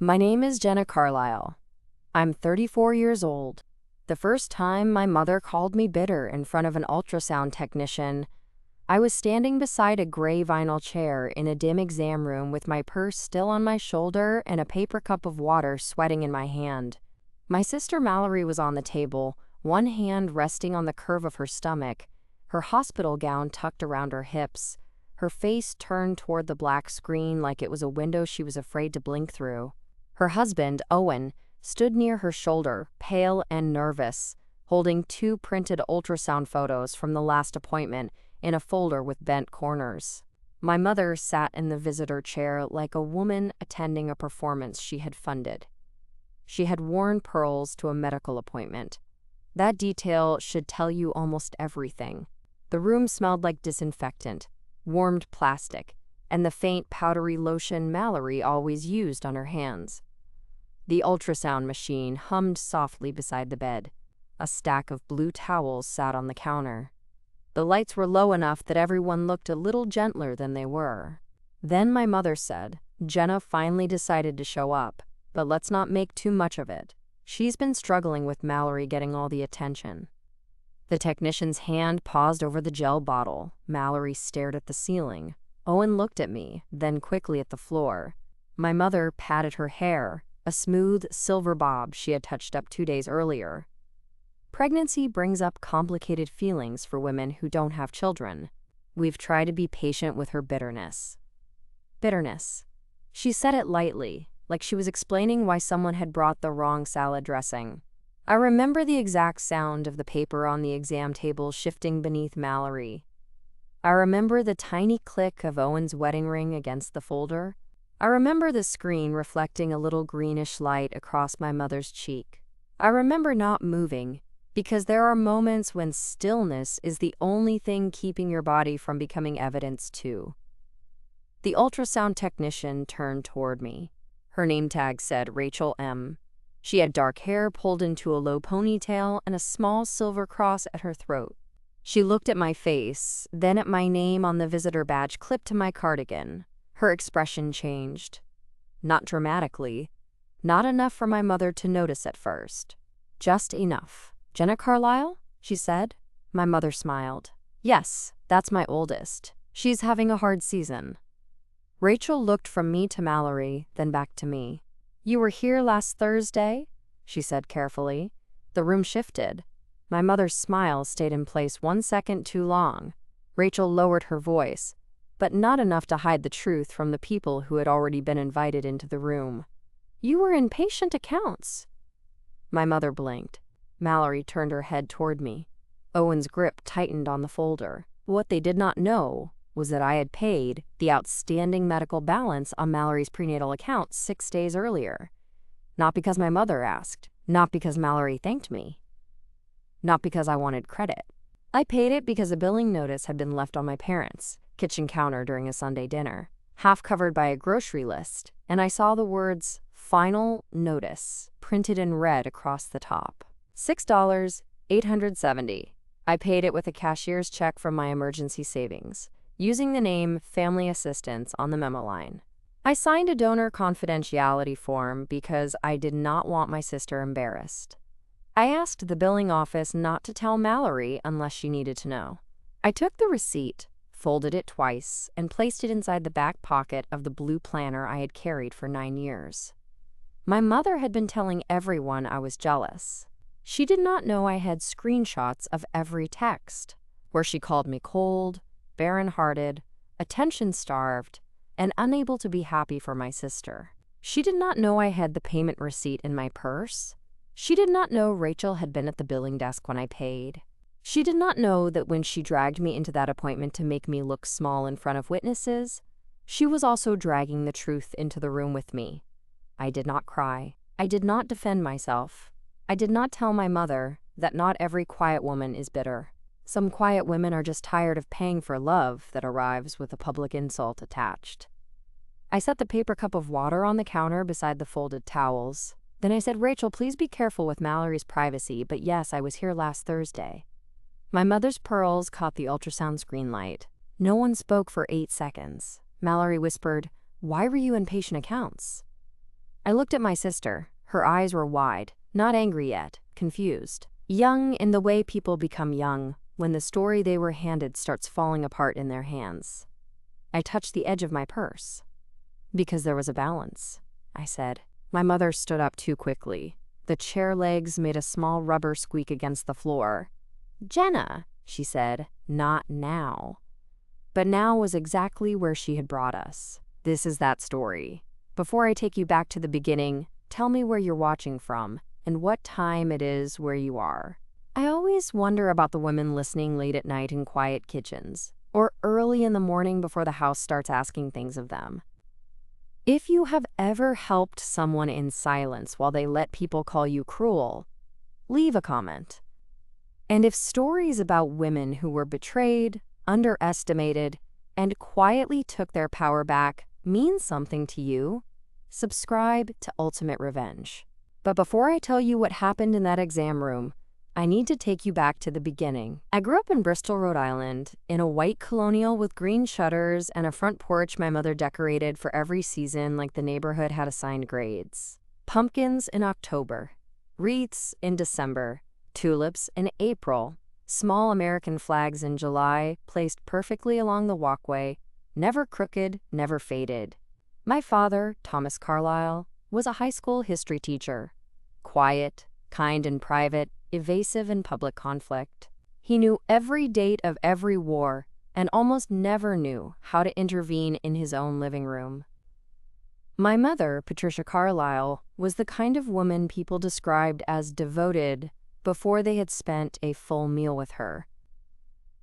My name is Jenna Carlisle. I'm 34 years old. The first time my mother called me bitter in front of an ultrasound technician, I was standing beside a gray vinyl chair in a dim exam room with my purse still on my shoulder and a paper cup of water sweating in my hand. My sister Mallory was on the table, one hand resting on the curve of her stomach, her hospital gown tucked around her hips, her face turned toward the black screen like it was a window she was afraid to blink through. Her husband, Owen, stood near her shoulder, pale and nervous, holding 2 printed ultrasound photos from the last appointment in a folder with bent corners. My mother sat in the visitor chair like a woman attending a performance she had funded. She had worn pearls to a medical appointment. That detail should tell you almost everything. The room smelled like disinfectant, warmed plastic, and the faint powdery lotion Mallory always used on her hands. The ultrasound machine hummed softly beside the bed. A stack of blue towels sat on the counter. The lights were low enough that everyone looked a little gentler than they were. Then my mother said, "Jenna finally decided to show up, but let's not make too much of it. She's been struggling with Mallory getting all the attention." The technician's hand paused over the gel bottle. Mallory stared at the ceiling. Owen looked at me, then quickly at the floor. My mother patted her hair, a smooth silver bob she had touched up 2 days earlier. Pregnancy brings up complicated feelings for women who don't have children. We've tried to be patient with her bitterness. Bitterness. She said it lightly, like she was explaining why someone had brought the wrong salad dressing. I remember the exact sound of the paper on the exam table shifting beneath Mallory. I remember the tiny click of Owen's wedding ring against the folder. I remember the screen reflecting a little greenish light across my mother's cheek. I remember not moving, because there are moments when stillness is the only thing keeping your body from becoming evidence too. The ultrasound technician turned toward me. Her name tag said Rachel M. She had dark hair pulled into a low ponytail and a small silver cross at her throat. She looked at my face, then at my name on the visitor badge clipped to my cardigan. Her expression changed. Not dramatically. Not enough for my mother to notice at first. Just enough. "Jenna Carlisle?" she said. My mother smiled. "Yes, that's my oldest. She's having a hard season." Rachel looked from me to Mallory, then back to me. "You were here last Thursday?" she said carefully. The room shifted. My mother's smile stayed in place 1 second too long. Rachel lowered her voice, but not enough to hide the truth from the people who had already been invited into the room. "You were in patient accounts." My mother blinked. Mallory turned her head toward me. Owen's grip tightened on the folder. What they did not know was that I had paid the outstanding medical balance on Mallory's prenatal account 6 days earlier. Not because my mother asked, not because Mallory thanked me, not because I wanted credit. I paid it because a billing notice had been left on my parents' kitchen counter during a Sunday dinner, half covered by a grocery list, and I saw the words "Final Notice" printed in red across the top. $6.870. I paid it with a cashier's check from my emergency savings, using the name Family Assistance on the memo line. I signed a donor confidentiality form because I did not want my sister embarrassed. I asked the billing office not to tell Mallory unless she needed to know. I took the receipt, folded it twice, and placed it inside the back pocket of the blue planner I had carried for 9 years. My mother had been telling everyone I was jealous. She did not know I had screenshots of every text, where she called me cold, barren-hearted, attention-starved, and unable to be happy for my sister. She did not know I had the payment receipt in my purse. She did not know Rachel had been at the billing desk when I paid. She did not know that when she dragged me into that appointment to make me look small in front of witnesses, she was also dragging the truth into the room with me. I did not cry. I did not defend myself. I did not tell my mother that not every quiet woman is bitter. Some quiet women are just tired of paying for love that arrives with a public insult attached. I set the paper cup of water on the counter beside the folded towels. Then I said, "Rachel, please be careful with Mallory's privacy, but yes, I was here last Thursday." My mother's pearls caught the ultrasound screen light. No one spoke for 8 seconds. Mallory whispered, "Why were you in patient accounts?" I looked at my sister. Her eyes were wide, not angry yet, confused. Young in the way people become young when the story they were handed starts falling apart in their hands. I touched the edge of my purse. "Because there was a balance," I said. My mother stood up too quickly. The chair legs made a small rubber squeak against the floor. "Jenna," she said, "not now." But now was exactly where she had brought us. This is that story. Before I take you back to the beginning, tell me where you're watching from and what time it is where you are. I always wonder about the women listening late at night in quiet kitchens, or early in the morning before the house starts asking things of them. If you have ever helped someone in silence while they let people call you cruel, leave a comment. And if stories about women who were betrayed, underestimated, and quietly took their power back mean something to you, subscribe to Ultimate Revenge. But before I tell you what happened in that exam room, I need to take you back to the beginning. I grew up in Bristol, Rhode Island, in a white colonial with green shutters and a front porch my mother decorated for every season like the neighborhood had assigned grades. Pumpkins in October, wreaths in December, tulips in April, small American flags in July placed perfectly along the walkway, never crooked, never faded. My father, Thomas Carlyle, was a high school history teacher. Quiet, kind in private, evasive in public conflict. He knew every date of every war and almost never knew how to intervene in his own living room. My mother, Patricia Carlyle, was the kind of woman people described as devoted before they had spent a full meal with her.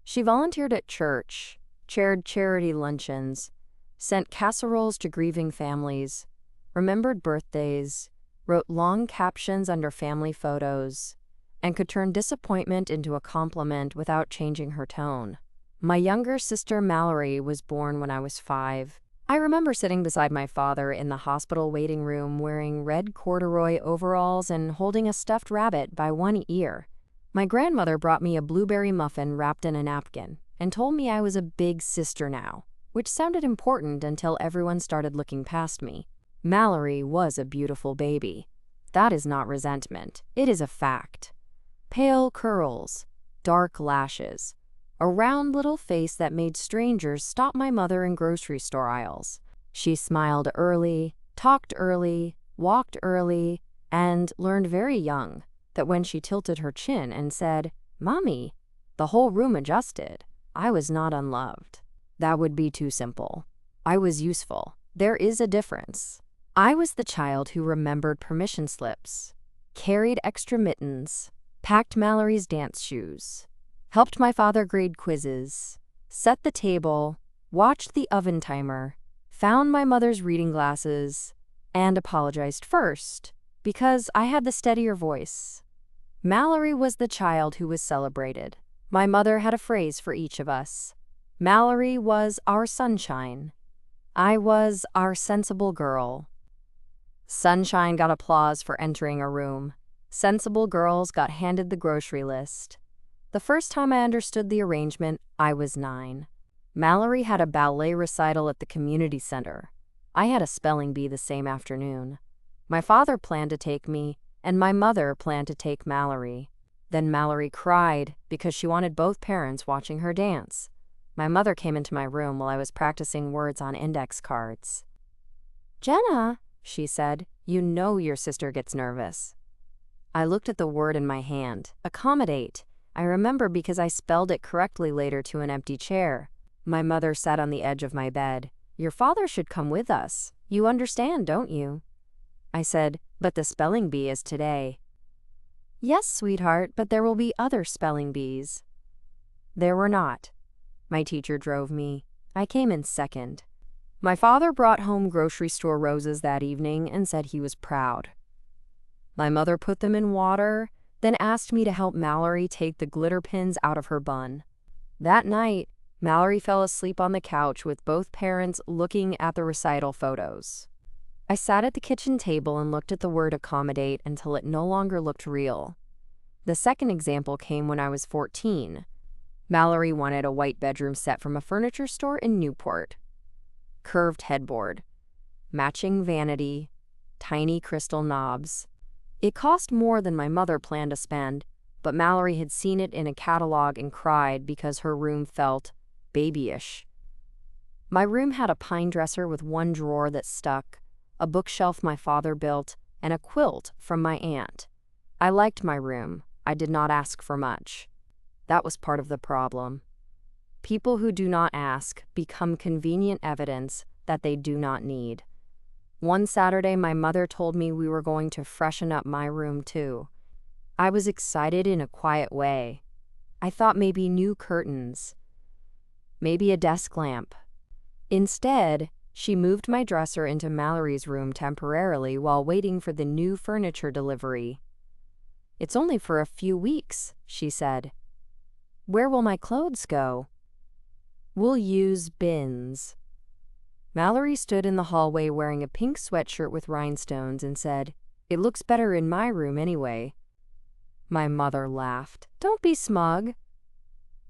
She volunteered at church, chaired charity luncheons, sent casseroles to grieving families, remembered birthdays, wrote long captions under family photos, and could turn disappointment into a compliment without changing her tone. My younger sister Mallory was born when I was 5. I remember sitting beside my father in the hospital waiting room wearing red corduroy overalls and holding a stuffed rabbit by one ear. My grandmother brought me a blueberry muffin wrapped in a napkin and told me I was a big sister now, which sounded important until everyone started looking past me. Mallory was a beautiful baby. That is not resentment. It is a fact. Pale curls, dark lashes, a round little face that made strangers stop my mother in grocery store aisles. She smiled early, talked early, walked early, and learned very young that when she tilted her chin and said, "Mommy," the whole room adjusted. I was not unloved. That would be too simple. I was useful. There is a difference. I was the child who remembered permission slips, carried extra mittens, packed Mallory's dance shoes, helped my father grade quizzes, set the table, watched the oven timer, found my mother's reading glasses, and apologized first because I had the steadier voice. Mallory was the child who was celebrated. My mother had a phrase for each of us. Mallory was our sunshine. I was our sensible girl. Sunshine got applause for entering a room. Sensible girls got handed the grocery list. The first time I understood the arrangement, I was 9. Mallory had a ballet recital at the community center. I had a spelling bee the same afternoon. My father planned to take me, and my mother planned to take Mallory. Then Mallory cried because she wanted both parents watching her dance. My mother came into my room while I was practicing words on index cards. "Jenna," she said, "you know your sister gets nervous." I looked at the word in my hand, accommodate. I remember because I spelled it correctly later to an empty chair. My mother sat on the edge of my bed. "Your father should come with us. You understand, don't you?" I said, "But the spelling bee is today." "Yes, sweetheart, but there will be other spelling bees." There were not. My teacher drove me. I came in second. My father brought home grocery store roses that evening and said he was proud. My mother put them in water, then asked me to help Mallory take the glitter pins out of her bun. That night, Mallory fell asleep on the couch with both parents looking at the recital photos. I sat at the kitchen table and looked at the word accommodate until it no longer looked real. The second example came when I was 14. Mallory wanted a white bedroom set from a furniture store in Newport. Curved headboard, matching vanity, tiny crystal knobs. It cost more than my mother planned to spend, but Mallory had seen it in a catalog and cried because her room felt babyish. My room had a pine dresser with one drawer that stuck, a bookshelf my father built, and a quilt from my aunt. I liked my room. I did not ask for much. That was part of the problem. People who do not ask become convenient evidence that they do not need. One Saturday, my mother told me we were going to freshen up my room too. I was excited in a quiet way. I thought maybe new curtains, maybe a desk lamp. Instead, she moved my dresser into Mallory's room temporarily while waiting for the new furniture delivery. "It's only for a few weeks," she said. "Where will my clothes go?" "We'll use bins." Mallory stood in the hallway wearing a pink sweatshirt with rhinestones and said, "It looks better in my room anyway." My mother laughed. "Don't be smug."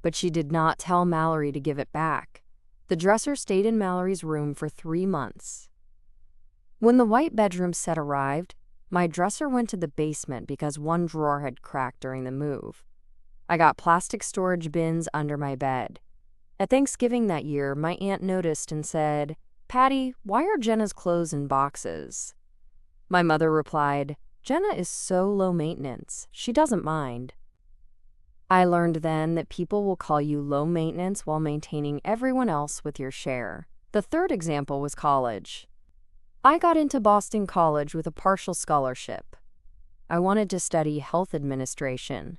But she did not tell Mallory to give it back. The dresser stayed in Mallory's room for 3 months. When the white bedroom set arrived, my dresser went to the basement because one drawer had cracked during the move. I got plastic storage bins under my bed. At Thanksgiving that year, my aunt noticed and said, "Patty, why are Jenna's clothes in boxes?" My mother replied, "Jenna is so low maintenance. She doesn't mind." I learned then that people will call you low maintenance while maintaining everyone else with your share. The third example was college. I got into Boston College with a partial scholarship. I wanted to study health administration.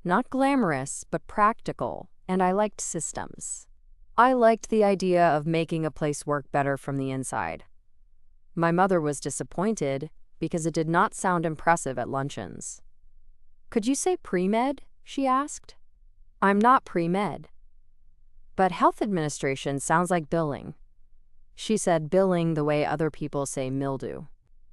Not glamorous, but practical, and I liked systems. I liked the idea of making a place work better from the inside. My mother was disappointed because it did not sound impressive at luncheons. "Could you say pre-med?" she asked. "I'm not pre-med." "But health administration sounds like billing." She said billing the way other people say mildew.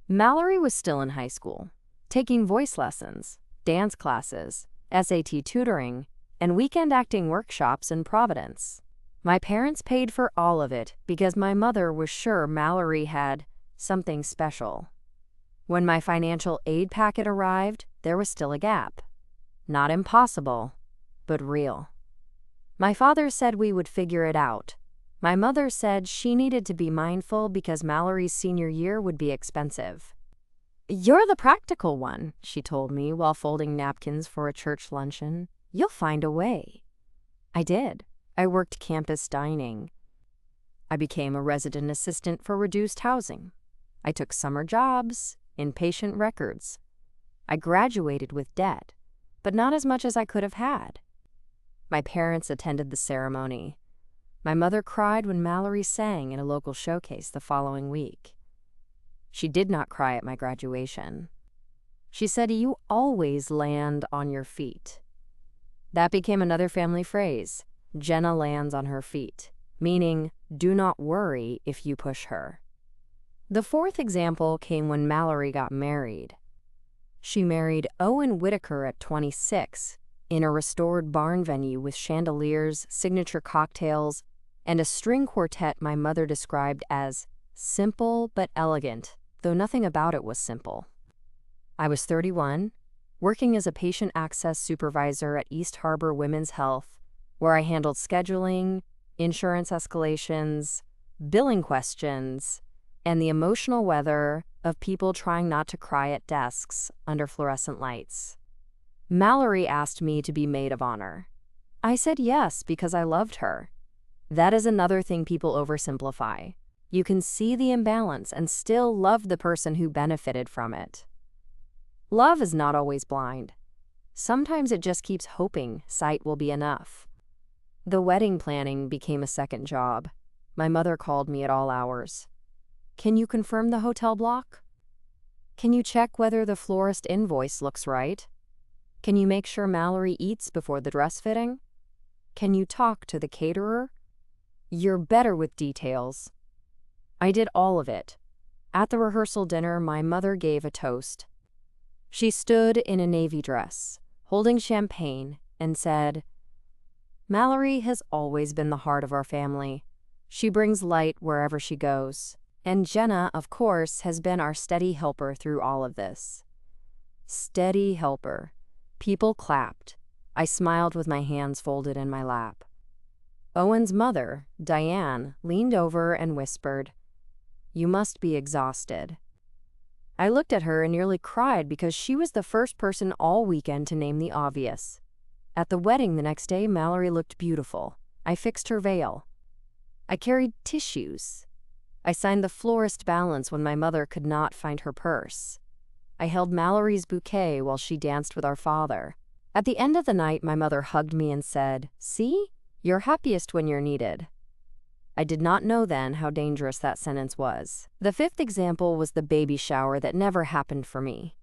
Mallory was still in high school, taking voice lessons, dance classes, SAT tutoring, and weekend acting workshops in Providence. My parents paid for all of it because my mother was sure Mallory had something special. When my financial aid packet arrived, there was still a gap. Not impossible, but real. My father said we would figure it out. My mother said she needed to be mindful because Mallory's senior year would be expensive. "You're the practical one," she told me while folding napkins for a church luncheon. "You'll find a way." I did. I worked campus dining. I became a resident assistant for reduced housing. I took summer jobs, inpatient records. I graduated with debt, but not as much as I could have had. My parents attended the ceremony. My mother cried when Mallory sang in a local showcase the following week. She did not cry at my graduation. She said, "You always land on your feet." That became another family phrase. Jenna lands on her feet, meaning do not worry if you push her. The fourth example came when Mallory got married. She married Owen Whitaker at 26 in a restored barn venue with chandeliers, signature cocktails, and a string quartet my mother described as simple but elegant, though nothing about it was simple. I was 31, working as a patient access supervisor at East Harbor Women's Health, where I handled scheduling, insurance escalations, billing questions, and the emotional weather of people trying not to cry at desks under fluorescent lights. Mallory asked me to be maid of honor. I said yes because I loved her. That is another thing people oversimplify. You can see the imbalance and still love the person who benefited from it. Love is not always blind. Sometimes it just keeps hoping sight will be enough. The wedding planning became a second job. My mother called me at all hours. "Can you confirm the hotel block? Can you check whether the florist invoice looks right? Can you make sure Mallory eats before the dress fitting? Can you talk to the caterer? You're better with details." I did all of it. At the rehearsal dinner, my mother gave a toast. She stood in a navy dress, holding champagne, and said, "Mallory has always been the heart of our family. She brings light wherever she goes, And Jenna, of course, has been our steady helper through all of this. Steady helper. People clapped. I smiled with my hands folded in my lap. Owen's mother, Diane, leaned over and whispered, "You must be exhausted." I looked at her and nearly cried because she was the first person all weekend to name the obvious. At the wedding the next day, Mallory looked beautiful. I fixed her veil. I carried tissues. I signed the florist balance when my mother could not find her purse. I held Mallory's bouquet while she danced with our father. At the end of the night, my mother hugged me and said, "See? You're happiest when you're needed." I did not know then how dangerous that sentence was. The fifth example was the baby shower that never happened for me.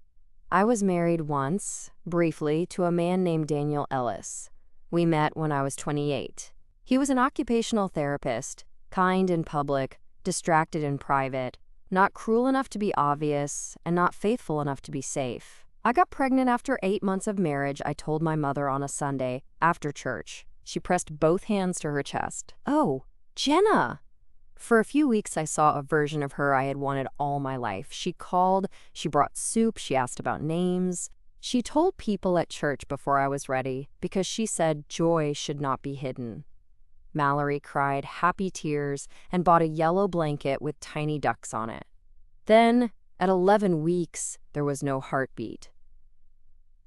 I was married once, briefly, to a man named Daniel Ellis. We met when I was 28. He was an occupational therapist, kind in public, distracted in private, not cruel enough to be obvious, and not faithful enough to be safe. I got pregnant after 8 months of marriage, I told my mother on a Sunday, after church. She pressed both hands to her chest. "Oh, Jenna!" For a few weeks, I saw a version of her I had wanted all my life. She called, she brought soup, she asked about names. She told people at church before I was ready because she said joy should not be hidden. Mallory cried happy tears and bought a yellow blanket with tiny ducks on it. Then, at 11 weeks, there was no heartbeat.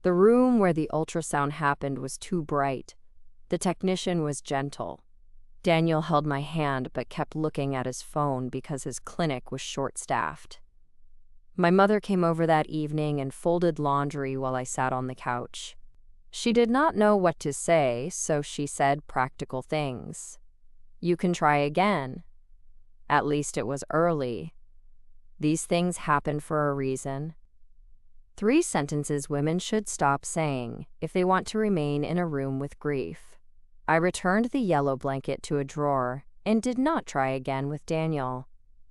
The room where the ultrasound happened was too bright. The technician was gentle. Daniel held my hand but kept looking at his phone because his clinic was short-staffed. My mother came over that evening and folded laundry while I sat on the couch. She did not know what to say, so she said practical things. "You can try again. At least it was early. These things happen for a reason." 3 sentences women should stop saying if they want to remain in a room with grief. I returned the yellow blanket to a drawer and did not try again with Daniel.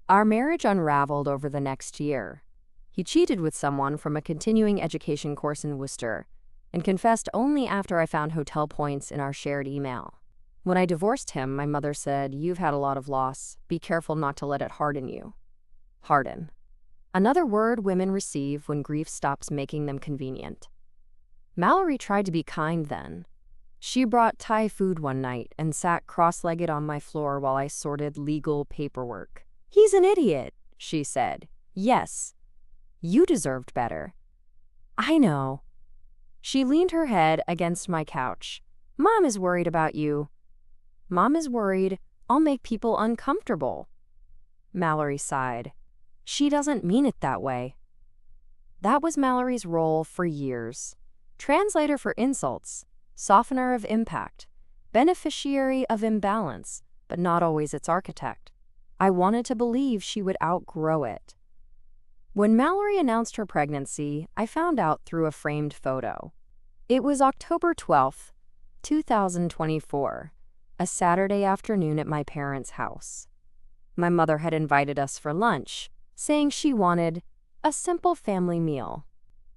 Our marriage unraveled over the next year. He cheated with someone from a continuing education course in Worcester and confessed only after I found hotel points in our shared email. When I divorced him, my mother said, "You've had a lot of loss. Be careful not to let it harden you." Harden. Another word women receive when grief stops making them convenient. Mallory tried to be kind then. She brought Thai food one night and sat cross-legged on my floor while I sorted legal paperwork. "He's an idiot," she said. "Yes, you deserved better." "I know." She leaned her head against my couch. "Mom is worried about you." "Mom is worried I'll make people uncomfortable." Mallory sighed. "She doesn't mean it that way." That was Mallory's role for years. Translator for insults. Softener of impact, beneficiary of imbalance, but not always its architect. I wanted to believe she would outgrow it. When Mallory announced her pregnancy, I found out through a framed photo. It was October 12th, 2024, a Saturday afternoon at my parents' house. My mother had invited us for lunch, saying she wanted a simple family meal.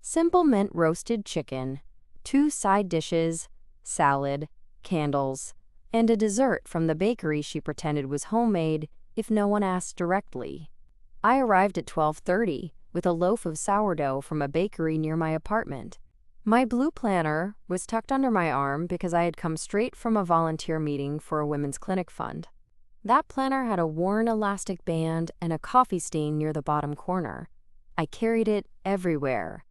Simple meant roasted chicken, 2 side dishes, salad, candles, and a dessert from the bakery she pretended was homemade if no one asked directly. I arrived at 12:30 with a loaf of sourdough from a bakery near my apartment. My blue planner was tucked under my arm because I had come straight from a volunteer meeting for a women's clinic fund. That planner had a worn elastic band and a coffee stain near the bottom corner. I carried it everywhere.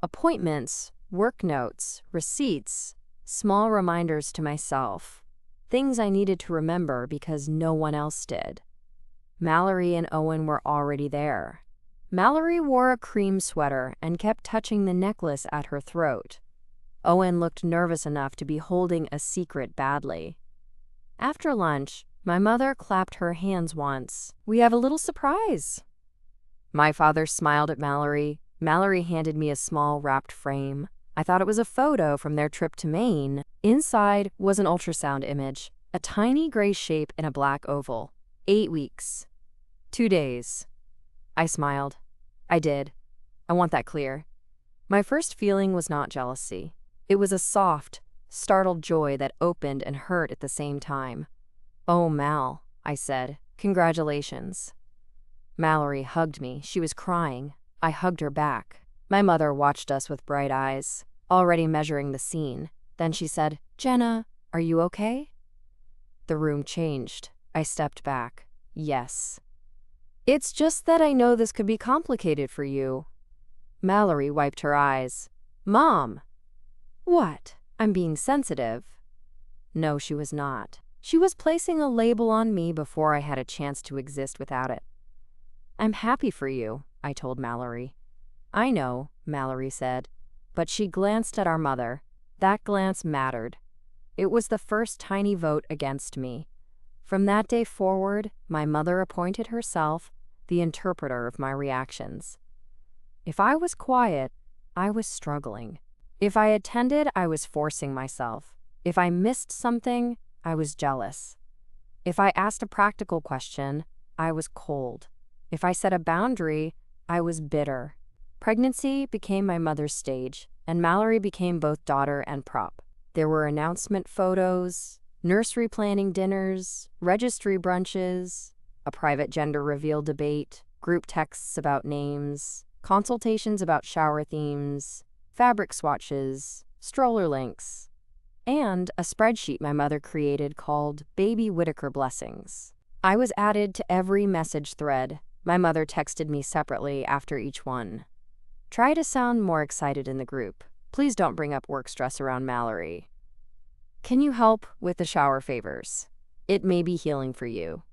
Appointments, work notes, receipts, small reminders to myself. Things I needed to remember because no one else did. Mallory and Owen were already there. Mallory wore a cream sweater and kept touching the necklace at her throat. Owen looked nervous enough to be holding a secret badly. After lunch, my mother clapped her hands once. "We have a little surprise." My father smiled at Mallory. Mallory handed me a small wrapped frame. I thought it was a photo from their trip to Maine. Inside was an ultrasound image, a tiny gray shape in a black oval. 8 weeks. 2 days. I smiled. I did. I want that clear. My first feeling was not jealousy. It was a soft, startled joy that opened and hurt at the same time. "Oh, Mal," I said. "Congratulations." Mallory hugged me. She was crying. I hugged her back. My mother watched us with bright eyes, already measuring the scene. Then she said, "Jenna, are you okay?" The room changed. I stepped back. "Yes." "It's just that I know this could be complicated for you." Mallory wiped her eyes. "Mom!" "What? I'm being sensitive." No, she was not. She was placing a label on me before I had a chance to exist without it. "I'm happy for you," I told Mallory. "I know," Mallory said, but she glanced at our mother. That glance mattered. It was the first tiny vote against me. From that day forward, my mother appointed herself the interpreter of my reactions. If I was quiet, I was struggling. If I attended, I was forcing myself. If I missed something, I was jealous. If I asked a practical question, I was cold. If I set a boundary, I was bitter. Pregnancy became my mother's stage, and Mallory became both daughter and prop. There were announcement photos, nursery planning dinners, registry brunches, a private gender reveal debate, group texts about names, consultations about shower themes, fabric swatches, stroller links, and a spreadsheet my mother created called Baby Whitaker Blessings. I was added to every message thread. My mother texted me separately after each one. "Try to sound more excited in the group. Please don't bring up work stress around Mallory. Can you help with the shower favors? It may be healing for you."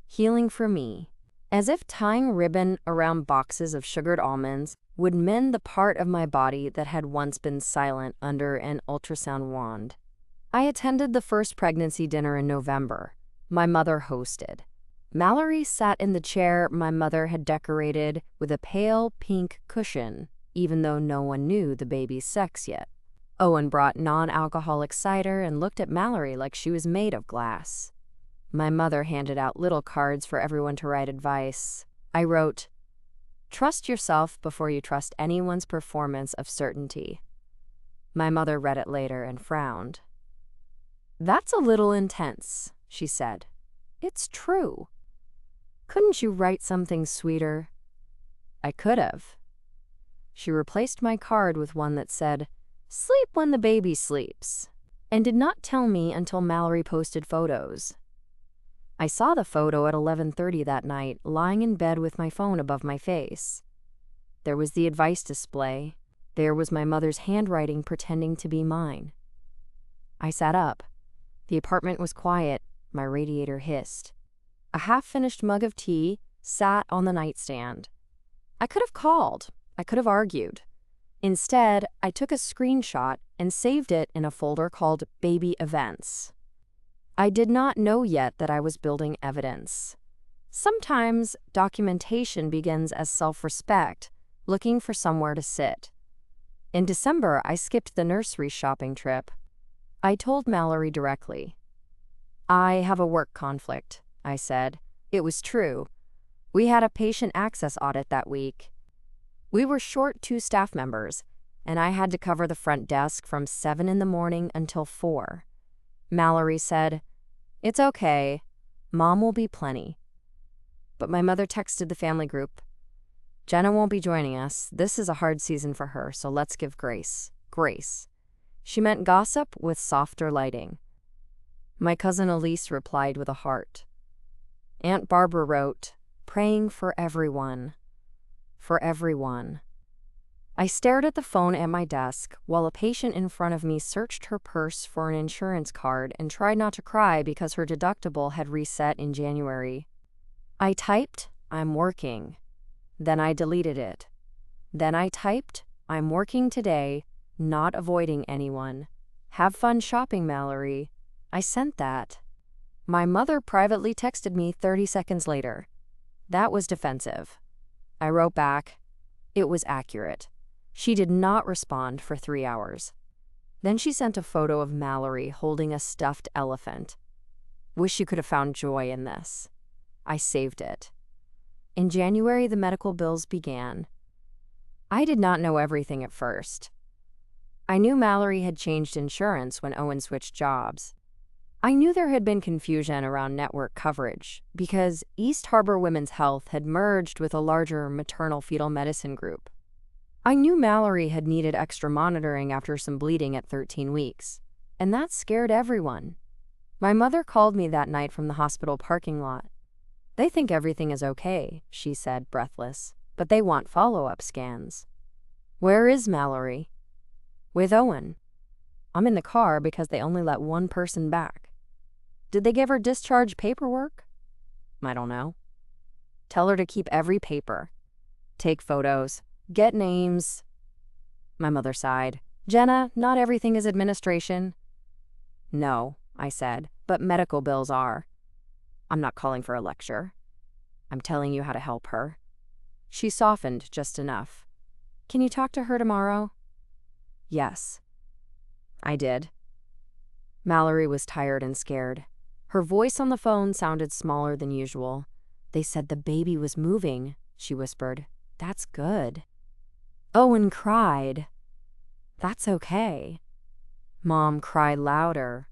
Healing for me. As if tying ribbon around boxes of sugared almonds would mend the part of my body that had once been silent under an ultrasound wand. I attended the first pregnancy dinner in November. My mother hosted. Mallory sat in the chair my mother had decorated with a pale pink cushion, even though no one knew the baby's sex yet. Owen brought non-alcoholic cider and looked at Mallory like she was made of glass. My mother handed out little cards for everyone to write advice. I wrote, "Trust yourself before you trust anyone's performance of certainty." My mother read it later and frowned. "That's a little intense," she said. "It's true. Couldn't you write something sweeter?" I could have. She replaced my card with one that said, "Sleep when the baby sleeps," and did not tell me until Mallory posted photos. I saw the photo at 11:30 that night, lying in bed with my phone above my face. There was the advice display. There was my mother's handwriting pretending to be mine. I sat up. The apartment was quiet. My radiator hissed. A half-finished mug of tea sat on the nightstand. I could have called. I could have argued. Instead, I took a screenshot and saved it in a folder called Baby Events. I did not know yet that I was building evidence. Sometimes documentation begins as self-respect, looking for somewhere to sit. In December, I skipped the nursery shopping trip. I told Mallory directly. "I have a work conflict," I said. It was true. We had a patient access audit that week. We were short 2 staff members, and I had to cover the front desk from 7 in the morning until 4. Mallory said, "It's okay. Mom will be plenty." But my mother texted the family group, "Jenna won't be joining us. This is a hard season for her, so let's give grace." Grace. She meant gossip with softer lighting. My cousin Elise replied with a heart. Aunt Barbara wrote, "Praying for everyone." For everyone. I stared at the phone at my desk while a patient in front of me searched her purse for an insurance card and tried not to cry because her deductible had reset in January. I typed, "I'm working." Then I deleted it. Then I typed, "I'm working today, not avoiding anyone. Have fun shopping, Mallory." I sent that. My mother privately texted me 30 seconds later. That was defensive. I wrote back. It was accurate. She did not respond for 3 hours. Then she sent a photo of Mallory holding a stuffed elephant. Wish you could have found joy in this. I saved it. In January, the medical bills began. I did not know everything at first. I knew Mallory had changed insurance when Owen switched jobs. I knew there had been confusion around network coverage because East Harbor Women's Health had merged with a larger maternal fetal medicine group. I knew Mallory had needed extra monitoring after some bleeding at 13 weeks, and that scared everyone. My mother called me that night from the hospital parking lot. "They think everything is okay," she said, breathless, "but they want follow-up scans." "Where is Mallory?" "With Owen. I'm in the car because they only let one person back." "Did they give her discharge paperwork?" "I don't know." "Tell her to keep every paper. Take photos. Get names." My mother sighed. "Jenna, not everything is administration." "No," I said, "but medical bills are." "I'm not calling for a lecture. I'm telling you how to help her." She softened just enough. "Can you talk to her tomorrow?" "Yes." I did. Mallory was tired and scared. Her voice on the phone sounded smaller than usual. "They said the baby was moving," she whispered. "That's good." Owen cried. "That's okay." Mom cried louder.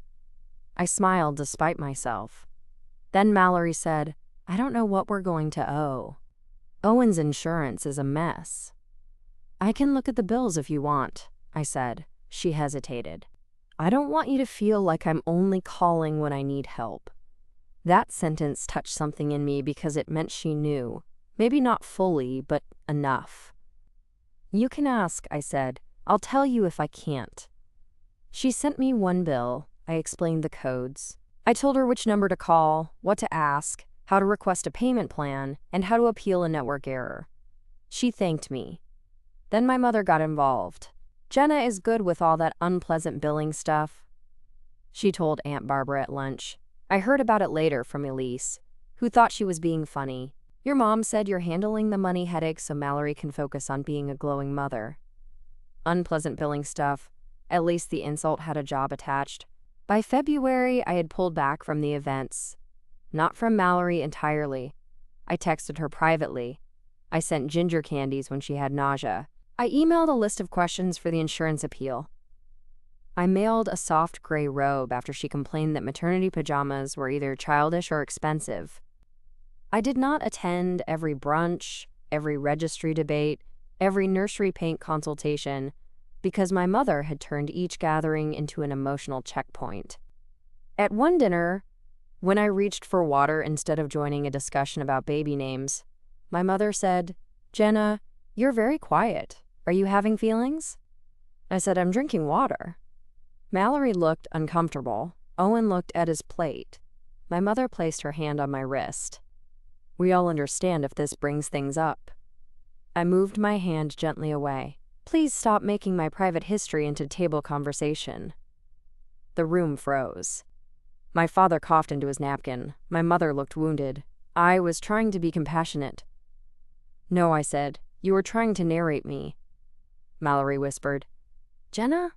I smiled despite myself. Then Mallory said, "I don't know what we're going to owe. Owen's insurance is a mess." "I can look at the bills if you want," I said. She hesitated. "I don't want you to feel like I'm only calling when I need help." That sentence touched something in me because it meant she knew. Maybe not fully, but enough. "You can ask," I said. "I'll tell you if I can't." She sent me one bill. I explained the codes. I told her which number to call, what to ask, how to request a payment plan, and how to appeal a network error. She thanked me. Then my mother got involved. "Jenna is good with all that unpleasant billing stuff," she told Aunt Barbara at lunch. I heard about it later from Elise, who thought she was being funny. "Your mom said you're handling the money headaches so Mallory can focus on being a glowing mother." Unpleasant billing stuff. At least the insult had a job attached. By February, I had pulled back from the events. Not from Mallory entirely. I texted her privately. I sent ginger candies when she had nausea. I emailed a list of questions for the insurance appeal. I mailed a soft gray robe after she complained that maternity pajamas were either childish or expensive. I did not attend every brunch, every registry debate, every nursery paint consultation, because my mother had turned each gathering into an emotional checkpoint. At one dinner, when I reached for water instead of joining a discussion about baby names, my mother said, "Jenna, you're very quiet. Are you having feelings?" I said, "I'm drinking water." Mallory looked uncomfortable. Owen looked at his plate. My mother placed her hand on my wrist. "We all understand if this brings things up." I moved my hand gently away. "Please stop making my private history into table conversation." The room froze. My father coughed into his napkin. My mother looked wounded. I was trying to be compassionate. "No," I said. "You were trying to narrate me." Mallory whispered, "Jenna?"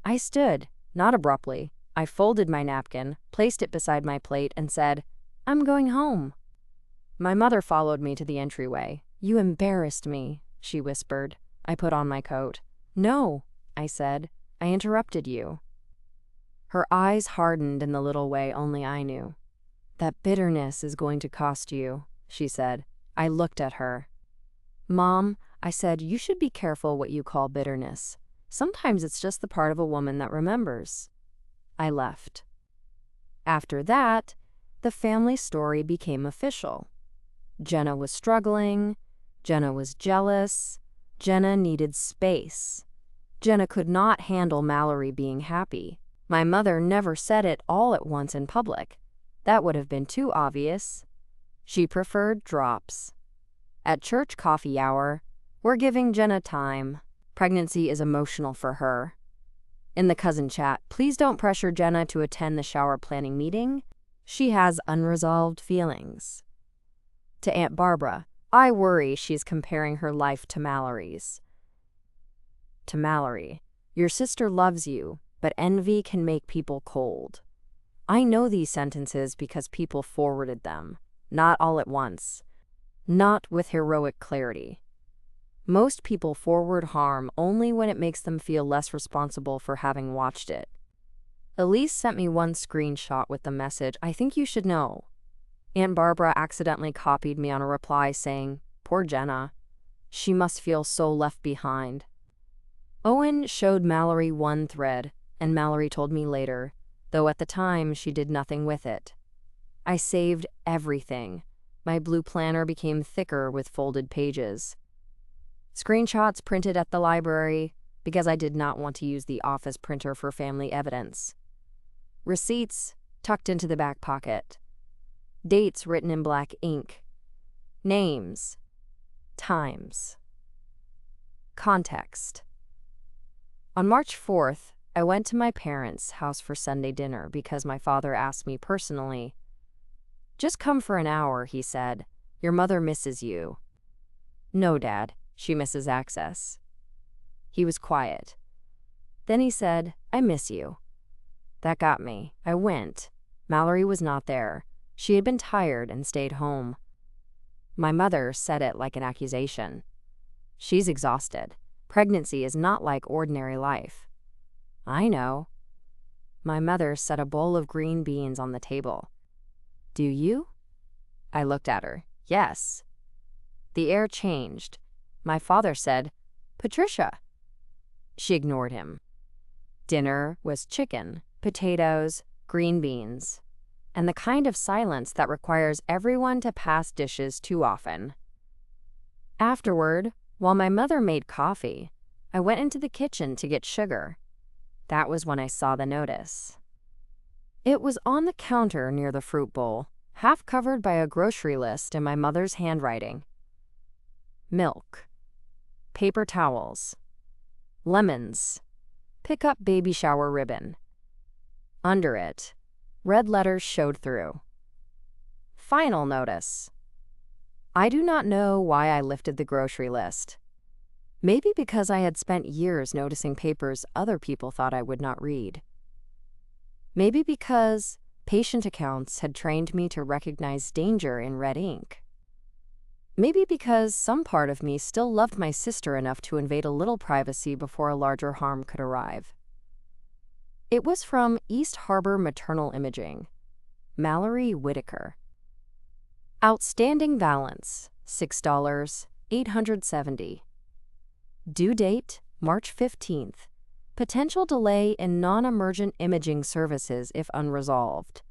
I stood, not abruptly. I folded my napkin, placed it beside my plate, and said, "I'm going home." My mother followed me to the entryway. "You embarrassed me," she whispered. I put on my coat. "No," I said. "I interrupted you." Her eyes hardened in the little way only I knew. "That bitterness is going to cost you," she said. I looked at her. "Mom," I said, "you should be careful what you call bitterness. Sometimes it's just the part of a woman that remembers." I left. After that, the family story became official. Jenna was struggling. Jenna was jealous. Jenna needed space. Jenna could not handle Mallory being happy. My mother never said it all at once in public. That would have been too obvious. She preferred drops. At church coffee hour, "We're giving Jenna time. Pregnancy is emotional for her." In the cousin chat, "Please don't pressure Jenna to attend the shower planning meeting. She has unresolved feelings." To Aunt Barbara, "I worry she's comparing her life to Mallory's." To Mallory, "Your sister loves you, but envy can make people cold." I know these sentences because people forwarded them, not all at once, not with heroic clarity. Most people forward harm only when it makes them feel less responsible for having watched it. Elise sent me one screenshot with the message, "I think you should know." Aunt Barbara accidentally copied me on a reply saying, "Poor Jenna. She must feel so left behind." Owen showed Mallory one thread, and Mallory told me later, though at the time she did nothing with it. I saved everything. My blue planner became thicker with folded pages. Screenshots printed at the library because I did not want to use the office printer for family evidence. Receipts tucked into the back pocket. Dates written in black ink. Names. Times. Context. On March 4th, I went to my parents' house for Sunday dinner because my father asked me personally. "Just come for an hour," he said. "Your mother misses you." "No, Dad, she misses access." He was quiet. Then he said, "I miss you." That got me. I went. Mallory was not there. She had been tired and stayed home. My mother said it like an accusation. "She's exhausted. Pregnancy is not like ordinary life." "I know." My mother set a bowl of green beans on the table. "Do you?" I looked at her. "Yes." The air changed. My father said, "Patricia." She ignored him. Dinner was chicken, potatoes, green beans, and the kind of silence that requires everyone to pass dishes too often. Afterward, while my mother made coffee, I went into the kitchen to get sugar. That was when I saw the notice. It was on the counter near the fruit bowl, half covered by a grocery list in my mother's handwriting. Milk. Paper towels. Lemons. Pick up baby shower ribbon. Under it, red letters showed through. Final notice. I do not know why I lifted the grocery list. Maybe because I had spent years noticing papers other people thought I would not read. Maybe because patient accounts had trained me to recognize danger in red ink. Maybe because some part of me still loved my sister enough to invade a little privacy before a larger harm could arrive. It was from East Harbor Maternal Imaging. Mallory Whitaker. Outstanding balance, $6, $870. Due date, March 15th. Potential delay in non-emergent imaging services if unresolved.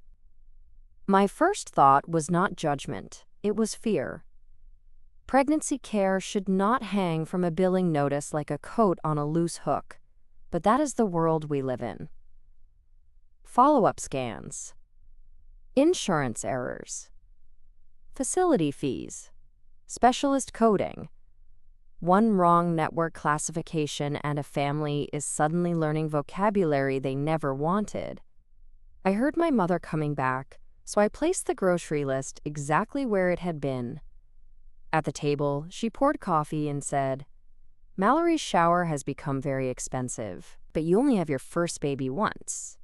My first thought was not judgment, it was fear. Pregnancy care should not hang from a billing notice like a coat on a loose hook, but that is the world we live in. Follow-up scans. Insurance errors. Facility fees. Specialist coding. One wrong network classification and a family is suddenly learning vocabulary they never wanted. I heard my mother coming back, so I placed the grocery list exactly where it had been. At the table, she poured coffee and said, "Mallory's shower has become very expensive, but you only have your first baby once."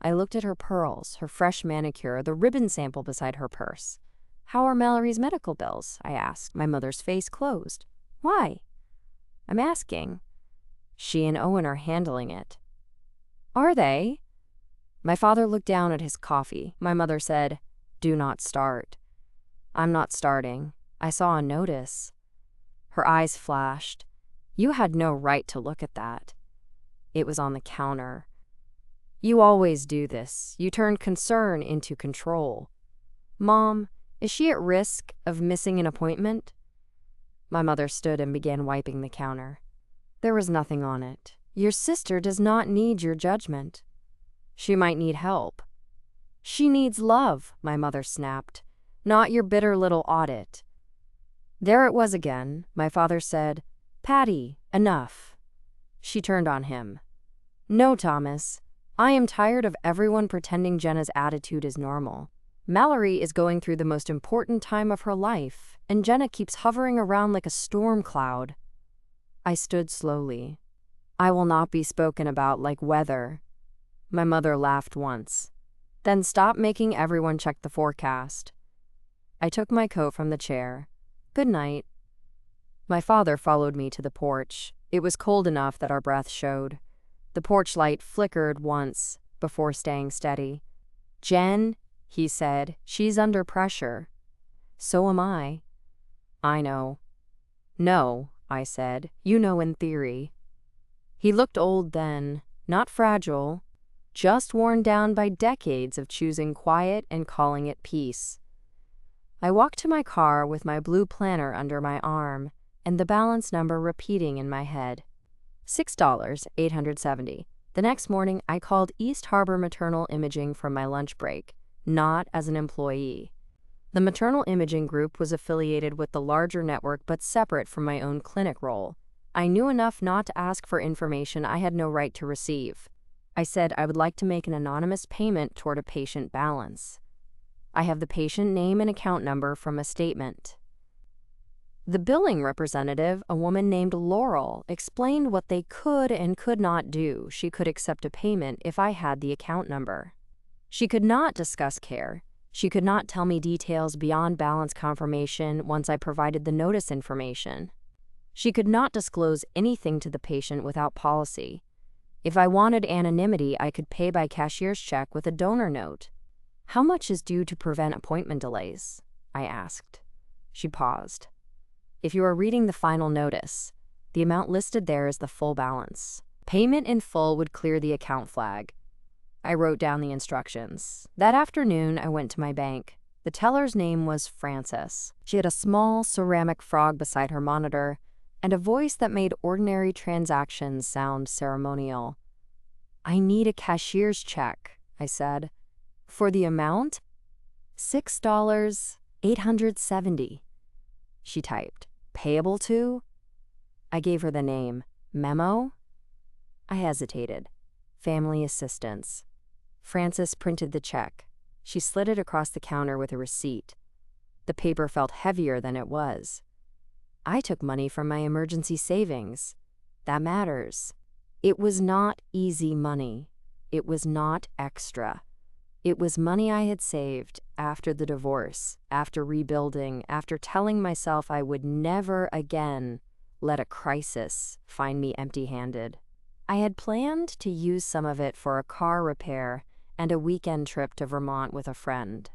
I looked at her pearls, her fresh manicure, the ribbon sample beside her purse. "How are Mallory's medical bills?" I asked. My mother's face closed. "Why?" "I'm asking." "She and Owen are handling it." "Are they?" My father looked down at his coffee. My mother said, "Do not start." "I'm not starting. I saw a notice." Her eyes flashed. "You had no right to look at that." It was on the counter. "You always do this. You turn concern into control." "Mom, is she at risk of missing an appointment?" My mother stood and began wiping the counter. "There was nothing on it. Your sister does not need your judgment. She might need help." "She needs love," my mother snapped, "not your bitter little audit." There it was again. My father said, "Patty, enough." She turned on him. "No, Thomas. I am tired of everyone pretending Jenna's attitude is normal. Mallory is going through the most important time of her life, and Jenna keeps hovering around like a storm cloud." I stood slowly. "I will not be spoken about like weather." My mother laughed once. "Then stop making everyone check the forecast." I took my coat from the chair. "Good night." My father followed me to the porch. It was cold enough that our breath showed. The porch light flickered once before staying steady. "Jen," he said, "she's under pressure." "So am I." "I know." "No," I said, "you know in theory." He looked old then, not fragile, just worn down by decades of choosing quiet and calling it peace. I walked to my car with my blue planner under my arm and the balance number repeating in my head. $6.870. The next morning, I called East Harbor Maternal Imaging from my lunch break, not as an employee. The maternal imaging group was affiliated with the larger network but separate from my own clinic role. I knew enough not to ask for information I had no right to receive. I said I would like to make an anonymous payment toward a patient balance. I have the patient name and account number from a statement. The billing representative, a woman named Laurel, explained what they could and could not do. She could accept a payment if I had the account number. She could not discuss care. She could not tell me details beyond balance confirmation once I provided the notice information. She could not disclose anything to the patient without policy. If I wanted anonymity, I could pay by cashier's check with a donor note. "How much is due to prevent appointment delays?" I asked. She paused. "If you are reading the final notice, the amount listed there is the full balance. Payment in full would clear the account flag." I wrote down the instructions. That afternoon, I went to my bank. The teller's name was Frances. She had a small ceramic frog beside her monitor and a voice that made ordinary transactions sound ceremonial. "I need a cashier's check," I said. "For the amount?" $6.870. She typed. "Payable to?" I gave her the name. "Memo?" I hesitated. "Family assistance." Frances printed the check. She slid it across the counter with a receipt. The paper felt heavier than it was. I took money from my emergency savings. That matters. It was not easy money. It was not extra. It was money I had saved after the divorce, after rebuilding, after telling myself I would never again let a crisis find me empty-handed. I had planned to use some of it for a car repair and a weekend trip to Vermont with a friend.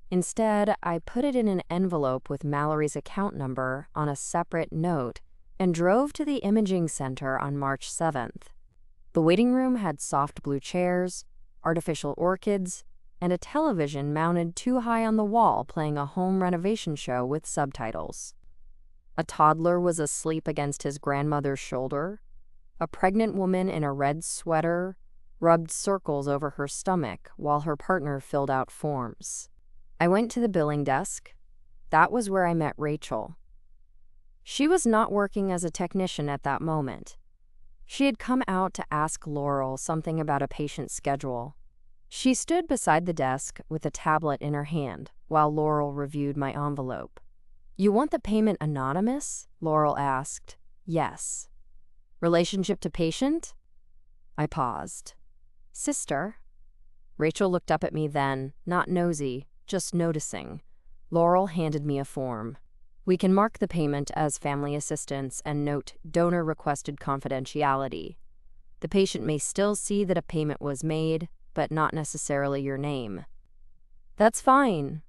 Instead, I put it in an envelope with Mallory's account number on a separate note and drove to the imaging center on March 7th. The waiting room had soft blue chairs, artificial orchids, and a television mounted too high on the wall playing a home renovation show with subtitles. A toddler was asleep against his grandmother's shoulder. A pregnant woman in a red sweater rubbed circles over her stomach while her partner filled out forms. I went to the billing desk. That was where I met Rachel. She was not working as a technician at that moment. She had come out to ask Laurel something about a patient's schedule. She stood beside the desk with a tablet in her hand while Laurel reviewed my envelope. "You want the payment anonymous?" Laurel asked. "Yes." "Relationship to patient?" I paused. "Sister?" Rachel looked up at me then, not nosy, just noticing. Laurel handed me a form. "We can mark the payment as family assistance and note donor requested confidentiality. The patient may still see that a payment was made, but not necessarily your name." "That's fine."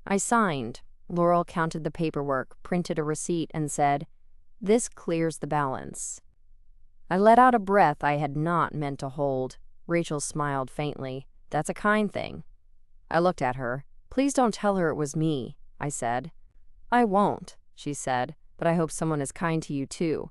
I signed. Laurel counted the paperwork, printed a receipt, and said, "This clears the balance." I let out a breath I had not meant to hold. Rachel smiled faintly. "That's a kind thing." I looked at her. "Please don't tell her it was me," I said. "I won't," she said, "but I hope someone is kind to you too."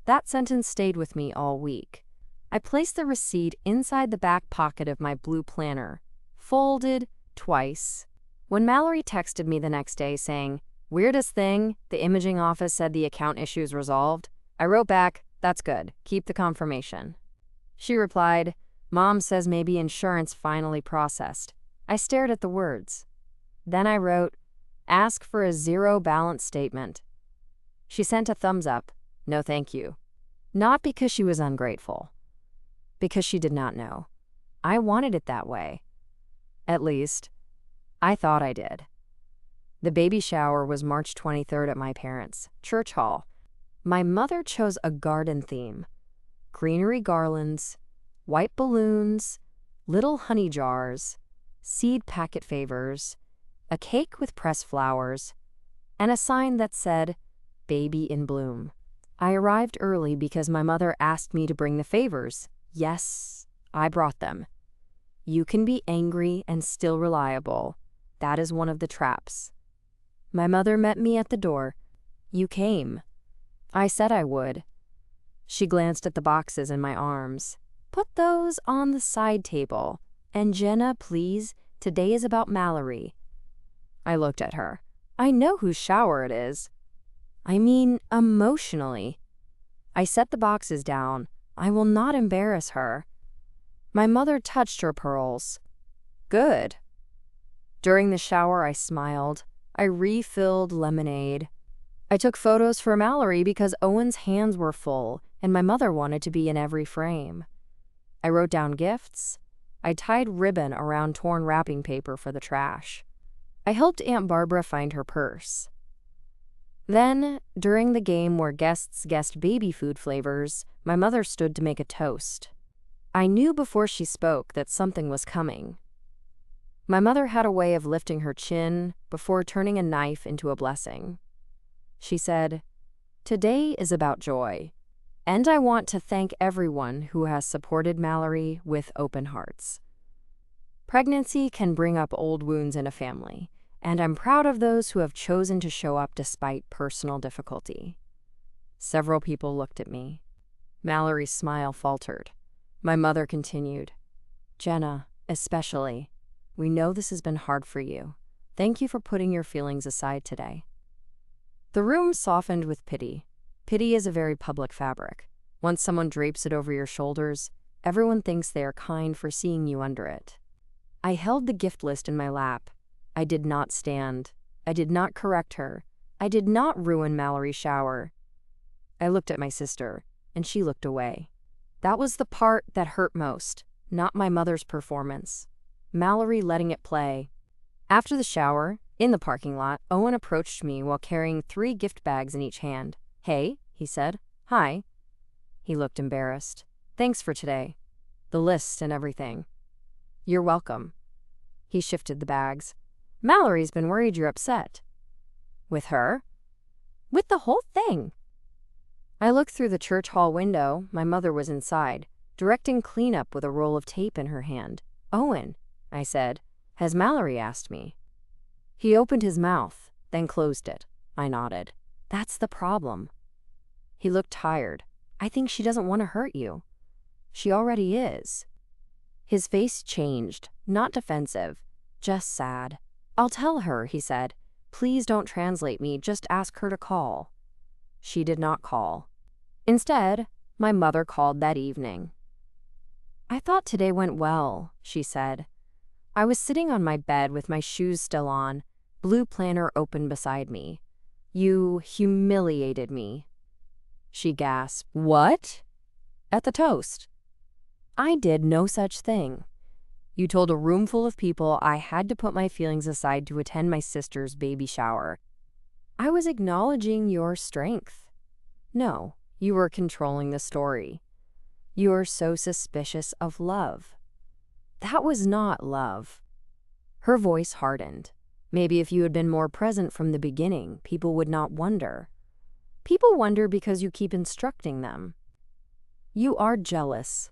That sentence stayed with me all week. I placed the receipt inside the back pocket of my blue planner, folded twice. When Mallory texted me the next day saying, "Weirdest thing, the imaging office said the account issue is resolved," I wrote back, "That's good, keep the confirmation." She replied, "Mom says maybe insurance finally processed." I stared at the words. Then I wrote, "Ask for a zero balance statement." She sent a thumbs up. "No thank you." Not because she was ungrateful. Because she did not know. I wanted it that way. At least, I thought I did. The baby shower was March 23rd at my parents' church hall. My mother chose a garden theme. Greenery garlands, white balloons, little honey jars, seed packet favors, a cake with pressed flowers, and a sign that said, "Baby in bloom." I arrived early because my mother asked me to bring the favors. Yes, I brought them. You can be angry and still reliable. That is one of the traps. My mother met me at the door. You came. I said I would. She glanced at the boxes in my arms. Put those on the side table. And Jenna, please, today is about Mallory. I looked at her. I know whose shower it is. I mean, emotionally. I set the boxes down. I will not embarrass her. My mother touched her pearls. Good. During the shower, I smiled. I refilled lemonade. I took photos for Mallory because Owen's hands were full, and my mother wanted to be in every frame. I wrote down gifts. I tied ribbon around torn wrapping paper for the trash. I helped Aunt Barbara find her purse. Then, during the game where guests guessed baby food flavors, my mother stood to make a toast. I knew before she spoke that something was coming. My mother had a way of lifting her chin before turning a knife into a blessing. She said, "Today is about joy, and I want to thank everyone who has supported Mallory with open hearts. Pregnancy can bring up old wounds in a family, and I'm proud of those who have chosen to show up despite personal difficulty." Several people looked at me. Mallory's smile faltered. My mother continued, "Jenna, especially, we know this has been hard for you. Thank you for putting your feelings aside today." The room softened with pity. Pity is a very public fabric. Once someone drapes it over your shoulders, everyone thinks they are kind for seeing you under it. I held the gift list in my lap. I did not stand. I did not correct her. I did not ruin Mallory's shower. I looked at my sister, and she looked away. That was the part that hurt most, not my mother's performance. Mallory letting it play. After the shower, in the parking lot, Owen approached me while carrying 3 gift bags in each hand. "Hey," he said. "Hi." He looked embarrassed. "Thanks for today. The list and everything." "You're welcome." He shifted the bags. "Mallory's been worried you're upset." "With her?" "With the whole thing." I looked through the church hall window. My mother was inside, directing cleanup with a roll of tape in her hand. "Owen," I said, "has Mallory asked me?" He opened his mouth, then closed it. I nodded. "That's the problem." He looked tired. "I think she doesn't want to hurt you." "She already is." His face changed, not defensive, just sad. "I'll tell her," he said. "Please don't translate me, just ask her to call." She did not call. Instead, my mother called that evening. "I thought today went well," she said. I was sitting on my bed with my shoes still on, blue planner open beside me. "You humiliated me." She gasped. "What?" "At the toast." "I did no such thing. You told a room full of people I had to put my feelings aside to attend my sister's baby shower. I was acknowledging your strength." "No, you were controlling the story. You are so suspicious of love." "That was not love." Her voice hardened. "Maybe if you had been more present from the beginning, people would not wonder." "People wonder because you keep instructing them." "You are jealous."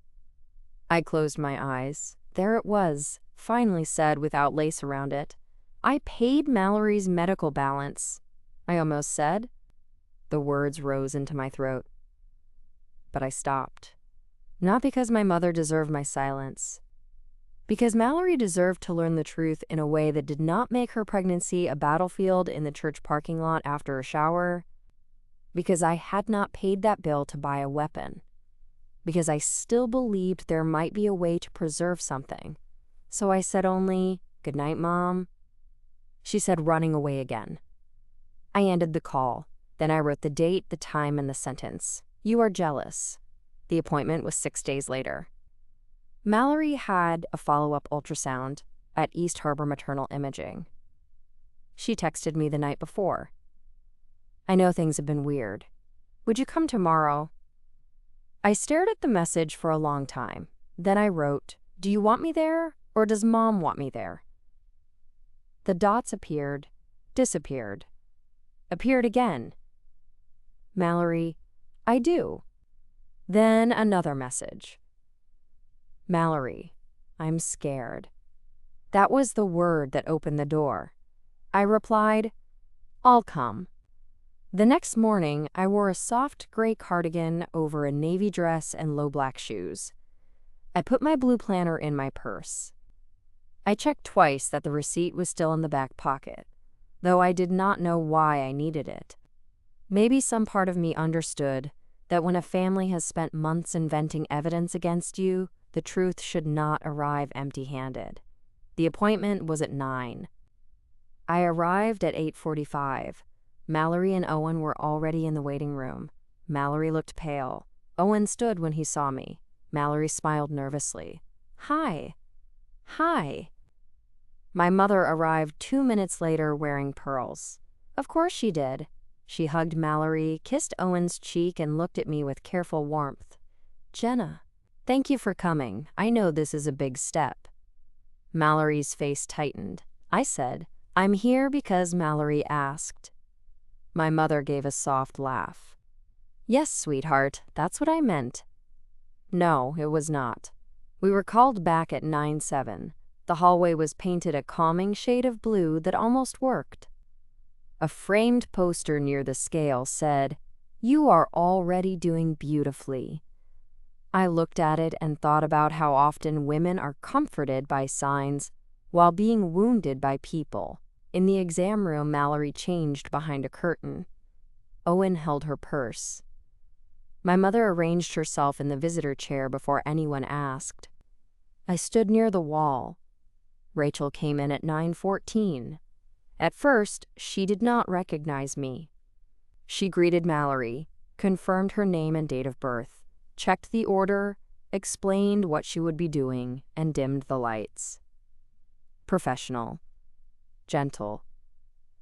I closed my eyes. There it was, finally said without lace around it. "I paid Mallory's medical balance." I almost said. The words rose into my throat. But I stopped. Not because my mother deserved my silence. Because Mallory deserved to learn the truth in a way that did not make her pregnancy a battlefield in the church parking lot after a shower. Because I had not paid that bill to buy a weapon. Because I still believed there might be a way to preserve something. So I said only, "Good night, Mom." She said, running away again. I ended the call. Then I wrote the date, the time, and the sentence. "You are jealous." The appointment was 6 days later. Mallory had a follow-up ultrasound at East Harbor Maternal Imaging. She texted me the night before. "I know things have been weird. Would you come tomorrow?" I stared at the message for a long time. Then I wrote, Do you want me there, or does Mom want me there? The dots appeared, disappeared, appeared again. Mallory, I do. Then another message. Mallory, I'm scared. That was the word that opened the door. I replied, I'll come. The next morning, I wore a soft gray cardigan over a navy dress and low black shoes. I put my blue planner in my purse. I checked twice that the receipt was still in the back pocket, though I did not know why I needed it. Maybe some part of me understood that when a family has spent months inventing evidence against you, the truth should not arrive empty-handed. The appointment was at 9. I arrived at 8:45. Mallory and Owen were already in the waiting room. Mallory looked pale. Owen stood when he saw me. Mallory smiled nervously. Hi. Hi. My mother arrived 2 minutes later wearing pearls. Of course she did. She hugged Mallory, kissed Owen's cheek, and looked at me with careful warmth. Jenna, thank you for coming. I know this is a big step. Mallory's face tightened. I said, I'm here because Mallory asked. My mother gave a soft laugh. Yes, sweetheart, that's what I meant. No, it was not. We were called back at 9:07. The hallway was painted a calming shade of blue that almost worked. A framed poster near the scale said, You are already doing beautifully. I looked at it and thought about how often women are comforted by signs while being wounded by people. In the exam room, Mallory changed behind a curtain. Owen held her purse. My mother arranged herself in the visitor chair before anyone asked. I stood near the wall. Rachel came in at 9:14. At first, she did not recognize me. She greeted Mallory, confirmed her name and date of birth, checked the order, explained what she would be doing, and dimmed the lights. Professional. Gentle.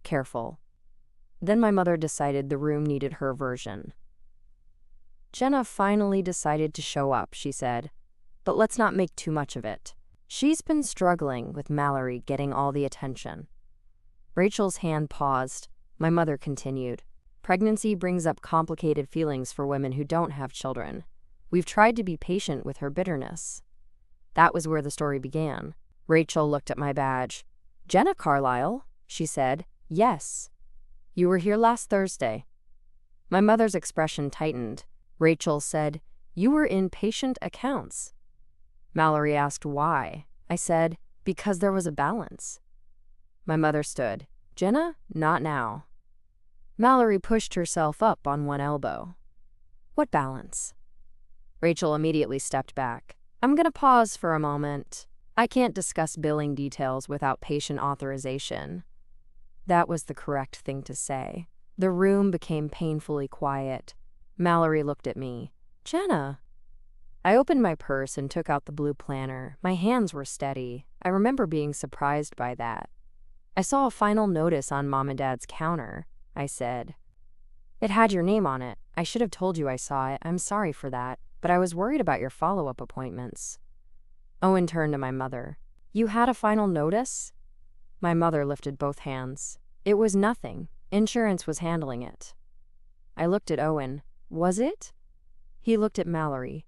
Careful. Then my mother decided the room needed her version. Jenna finally decided to show up, she said, but let's not make too much of it. She's been struggling with Mallory getting all the attention. Rachel's hand paused. My mother continued. Pregnancy brings up complicated feelings for women who don't have children. We've tried to be patient with her bitterness. That was where the story began. Rachel looked at my badge. Jenna Carlisle, she said. Yes. You were here last Thursday. My mother's expression tightened. Rachel said, You were in patient accounts. Mallory asked why. I said, because there was a balance. My mother stood. Jenna, not now. Mallory pushed herself up on one elbow. What balance? Rachel immediately stepped back. I'm going to pause for a moment. I can't discuss billing details without patient authorization. That was the correct thing to say. The room became painfully quiet. Mallory looked at me. Jenna. I opened my purse and took out the blue planner. My hands were steady. I remember being surprised by that. I saw a final notice on Mom and Dad's counter, I said. It had your name on it. I should have told you I saw it. I'm sorry for that, but I was worried about your follow-up appointments. Owen turned to my mother. You had a final notice? My mother lifted both hands. It was nothing. Insurance was handling it. I looked at Owen. Was it? He looked at Mallory.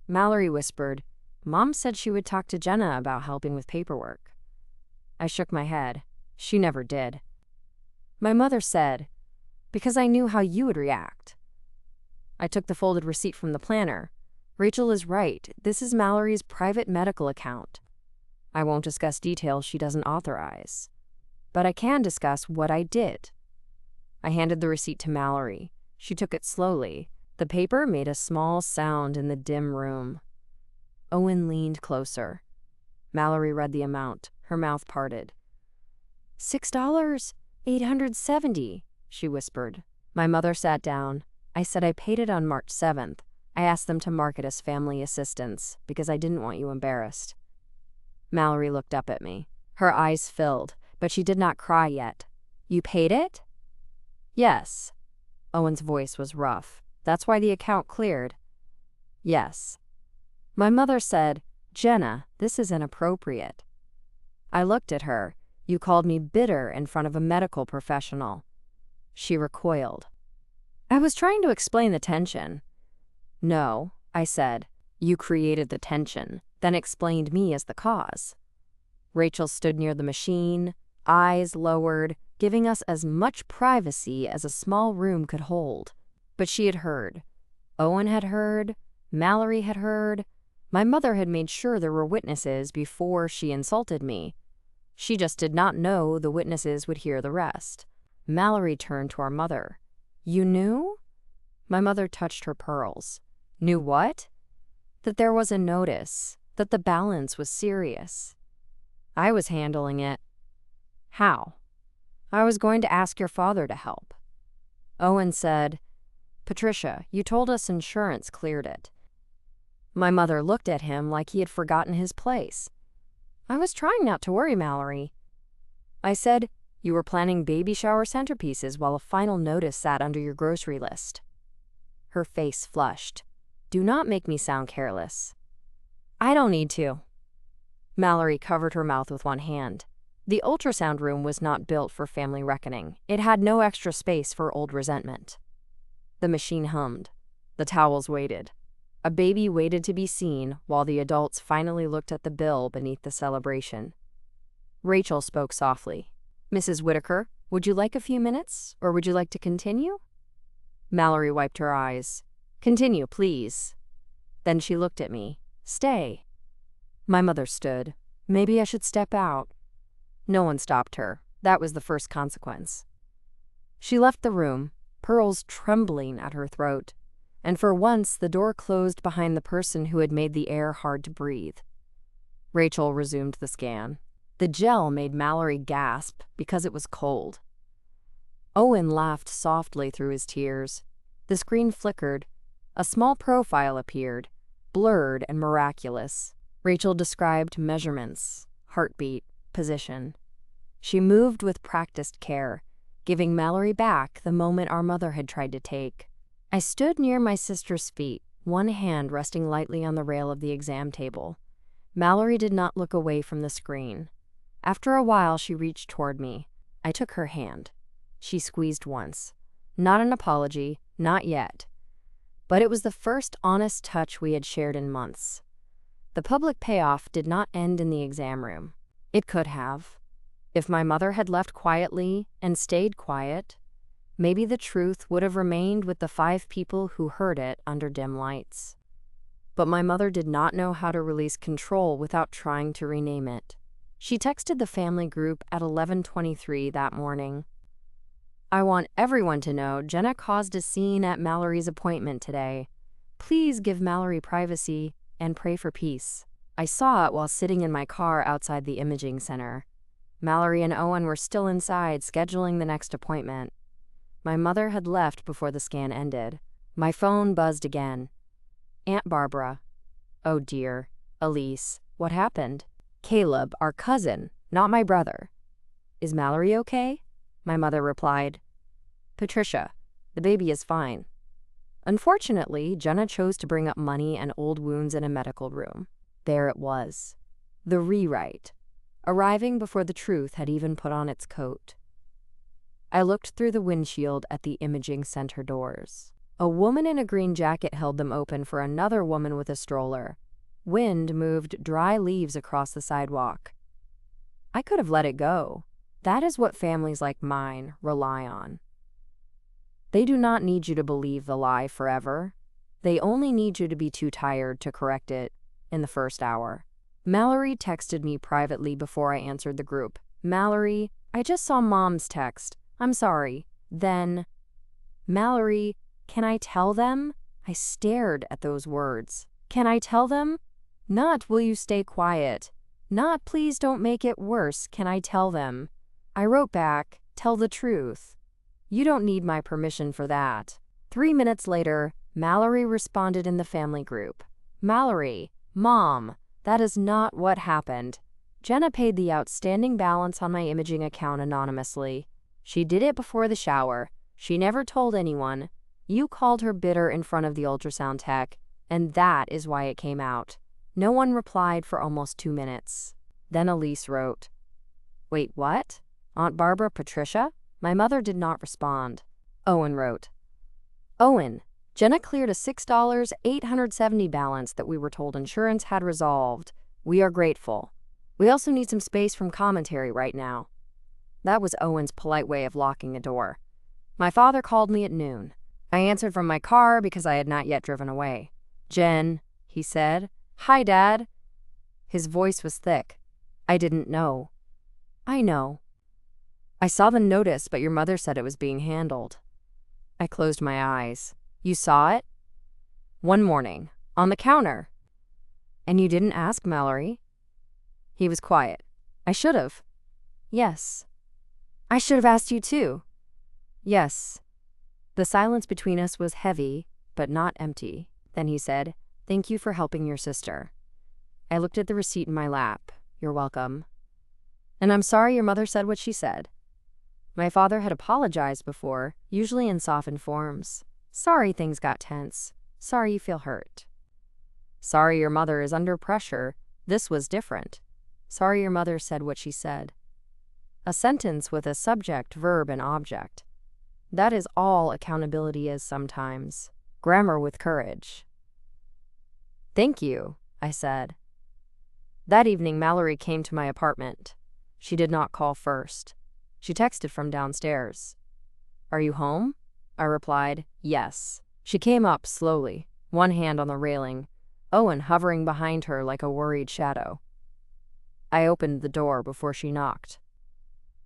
Mallory whispered, Mom said she would talk to Jenna about helping with paperwork. I shook my head. She never did. My mother said, because I knew how you would react. I took the folded receipt from the planner. Rachel is right. This is Mallory's private medical account. I won't discuss details she doesn't authorize. But I can discuss what I did. I handed the receipt to Mallory. She took it slowly. The paper made a small sound in the dim room. Owen leaned closer. Mallory read the amount. Her mouth parted. $6,870, she whispered. My mother sat down. I said I paid it on March 7th. I asked them to mark it as family assistance because I didn't want you embarrassed. Mallory looked up at me. Her eyes filled, but she did not cry yet. You paid it? Yes. Owen's voice was rough. That's why the account cleared. Yes. My mother said, Jenna, this is inappropriate. I looked at her. You called me bitter in front of a medical professional. She recoiled. I was trying to explain the tension. No, I said. You created the tension, then explained me as the cause. Rachel stood near the machine, eyes lowered, giving us as much privacy as a small room could hold. But she had heard. Owen had heard. Mallory had heard. My mother had made sure there were witnesses before she insulted me. She just did not know the witnesses would hear the rest. Mallory turned to our mother. You knew? My mother touched her pearls. Knew what? That there was a notice, that the balance was serious. I was handling it. How? I was going to ask your father to help. Owen said, Patricia, you told us insurance cleared it. My mother looked at him like he had forgotten his place. I was trying not to worry, Mallory. I said, you were planning baby shower centerpieces while a final notice sat under your grocery list. Her face flushed. Do not make me sound careless. I don't need to. Mallory covered her mouth with one hand. The ultrasound room was not built for family reckoning. It had no extra space for old resentment. The machine hummed. The towels waited. A baby waited to be seen while the adults finally looked at the bill beneath the celebration. Rachel spoke softly. Mrs. Whitaker, would you like a few minutes, or would you like to continue? Mallory wiped her eyes. Continue, please. Then she looked at me. Stay. My mother stood. Maybe I should step out. No one stopped her. That was the first consequence. She left the room, pearls trembling at her throat, and for once the door closed behind the person who had made the air hard to breathe. Rachel resumed the scan. The gel made Mallory gasp because it was cold. Owen laughed softly through his tears. The screen flickered. A small profile appeared, blurred and miraculous. Rachel described measurements, heartbeat, position. She moved with practiced care, giving Mallory back the moment our mother had tried to take. I stood near my sister's feet, one hand resting lightly on the rail of the exam table. Mallory did not look away from the screen. After a while, she reached toward me. I took her hand. She squeezed once. Not an apology, not yet. But it was the first honest touch we had shared in months. The public payoff did not end in the exam room. It could have. If my mother had left quietly and stayed quiet, maybe the truth would have remained with the 5 people who heard it under dim lights. But my mother did not know how to release control without trying to rename it. She texted the family group at 11:23 that morning. I want everyone to know Jenna caused a scene at Mallory's appointment today. Please give Mallory privacy and pray for peace. I saw it while sitting in my car outside the imaging center. Mallory and Owen were still inside, scheduling the next appointment. My mother had left before the scan ended. My phone buzzed again. Aunt Barbara. Oh dear. Elise. What happened? Caleb, our cousin, not my brother. Is Mallory okay? My mother replied. Patricia, the baby is fine. Unfortunately, Jenna chose to bring up money and old wounds in a medical room. There it was. The rewrite, arriving before the truth had even put on its coat. I looked through the windshield at the imaging center doors. A woman in a green jacket held them open for another woman with a stroller. Wind moved dry leaves across the sidewalk. I could have let it go. That is what families like mine rely on. They do not need you to believe the lie forever. They only need you to be too tired to correct it in the first hour. Mallory texted me privately before I answered the group. Mallory, I just saw Mom's text. I'm sorry. Then, Mallory, can I tell them? I stared at those words. Can I tell them? Not, will you stay quiet? Not, please don't make it worse. Can I tell them? I wrote back, tell the truth. You don't need my permission for that. 3 minutes later, Mallory responded in the family group. Mallory, Mom, that is not what happened. Jenna paid the outstanding balance on my imaging account anonymously. She did it before the shower. She never told anyone. You called her bitter in front of the ultrasound tech, and that is why it came out. No one replied for almost 2 minutes. Then Elise wrote, "Wait, what? Aunt Barbara, Patricia?" My mother did not respond. Owen wrote, "Owen, Jenna cleared a $6,870 balance that we were told insurance had resolved. We are grateful. We also need some space from commentary right now." That was Owen's polite way of locking a door. My father called me at noon. I answered from my car because I had not yet driven away. "Jen," he said. "Hi, Dad." His voice was thick. "I didn't know." "I know." "I saw the notice, but your mother said it was being handled." I closed my eyes. "You saw it?" "One morning, on the counter." "And you didn't ask Mallory?" He was quiet. "I should have." "Yes." "I should have asked you too." "Yes." The silence between us was heavy, but not empty. Then he said, "Thank you for helping your sister." I looked at the receipt in my lap. "You're welcome." "And I'm sorry your mother said what she said." My father had apologized before, usually in softened forms. "Sorry things got tense. Sorry you feel hurt." "Sorry your mother is under pressure." This was different. "Sorry your mother said what she said." A sentence with a subject, verb, and object. That is all accountability is sometimes. Grammar with courage. "Thank you," I said. That evening, Mallory came to my apartment. She did not call first. She texted from downstairs. "Are you home?" I replied, "Yes." She came up slowly, one hand on the railing, Owen hovering behind her like a worried shadow. I opened the door before she knocked.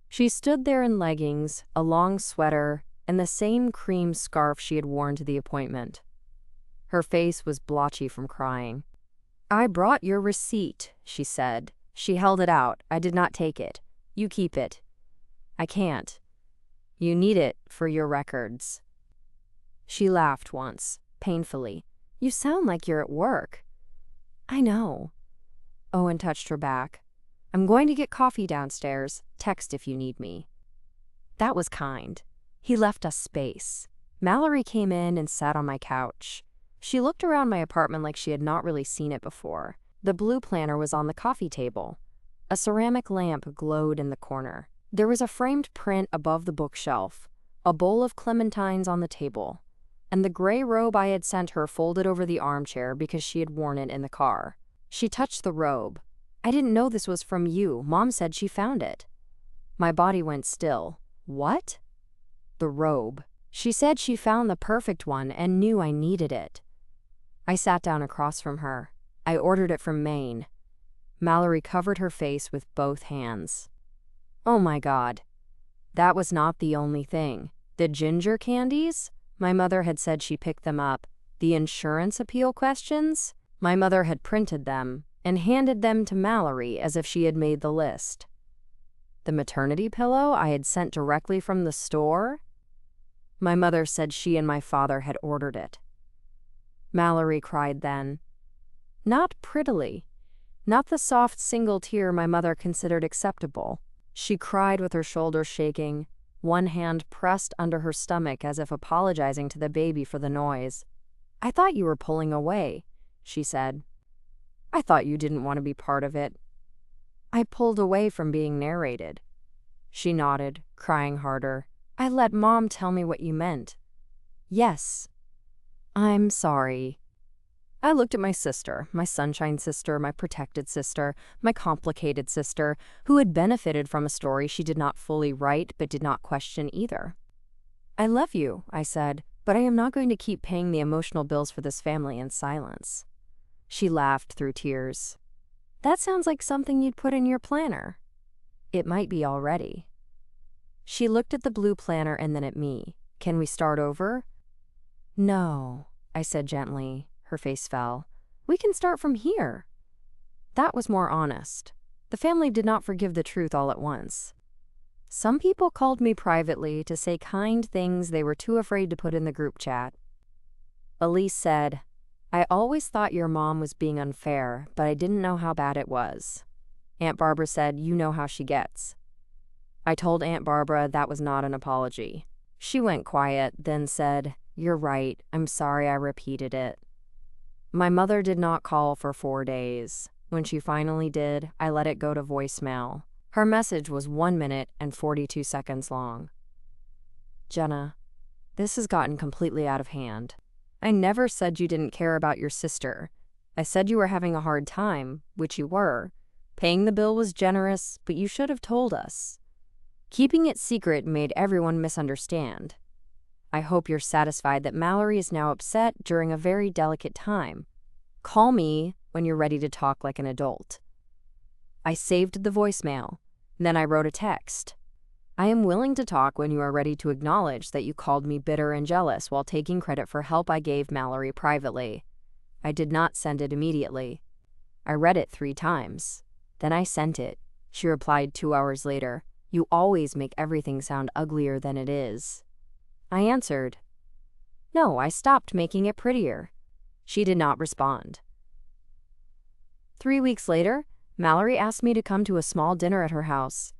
She stood there in leggings, a long sweater, and the same cream scarf she had worn to the appointment. Her face was blotchy from crying. "I brought your receipt," she said. She held it out. "I did not take it. You keep it." "I can't." "You need it for your records." She laughed once, painfully. "You sound like you're at work." "I know." Owen touched her back. "I'm going to get coffee downstairs. Text if you need me." That was kind. He left us space. Mallory came in and sat on my couch. She looked around my apartment like she had not really seen it before. The blue planner was on the coffee table. A ceramic lamp glowed in the corner. There was a framed print above the bookshelf, a bowl of clementines on the table, and the gray robe I had sent her folded over the armchair because she had worn it in the car. She touched the robe. "I didn't know this was from you. Mom said she found it." My body went still. "What?" "The robe. She said she found the perfect one and knew I needed it." I sat down across from her. "I ordered it from Maine." Mallory covered her face with both hands. "Oh my God." That was not the only thing. The ginger candies? My mother had said she picked them up. The insurance appeal questions? My mother had printed them and handed them to Mallory as if she had made the list. The maternity pillow I had sent directly from the store? My mother said she and my father had ordered it. Mallory cried then. Not prettily. Not the soft single tear my mother considered acceptable. She cried with her shoulders shaking, one hand pressed under her stomach as if apologizing to the baby for the noise. "I thought you were pulling away," she said. "I thought you didn't want to be part of it." "I pulled away from being narrated." She nodded, crying harder. "I let Mom tell me what you meant." "Yes." "I'm sorry." I looked at my sister, my sunshine sister, my protected sister, my complicated sister, who had benefited from a story she did not fully write but did not question either. "I love you," I said, "but I am not going to keep paying the emotional bills for this family in silence." She laughed through tears. "That sounds like something you'd put in your planner." "It might be already." She looked at the blue planner and then at me. "Can we start over?" "No," I said gently. Her face fell. "We can start from here." That was more honest. The family did not forgive the truth all at once. Some people called me privately to say kind things they were too afraid to put in the group chat. Elise said, "I always thought your mom was being unfair, but I didn't know how bad it was." Aunt Barbara said, "You know how she gets." I told Aunt Barbara that was not an apology. She went quiet, then said, "You're right. I'm sorry I repeated it." My mother did not call for 4 days. When she finally did, I let it go to voicemail. Her message was 1 minute and 42 seconds long. Jenna, this has gotten completely out of hand. I never said you didn't care about your sister. I said you were having a hard time, which you were. Paying the bill was generous, but you should have told us. Keeping it secret made everyone misunderstand. I hope you're satisfied that Mallory is now upset during a very delicate time. Call me when you're ready to talk like an adult. I saved the voicemail. Then I wrote a text. I am willing to talk when you are ready to acknowledge that you called me bitter and jealous while taking credit for help I gave Mallory privately. I did not send it immediately. I read it 3 times. Then I sent it. She replied 2 hours later, "You always make everything sound uglier than it is." I answered, "No, I stopped making it prettier." She did not respond. 3 weeks later, Mallory asked me to come to a small dinner at her house.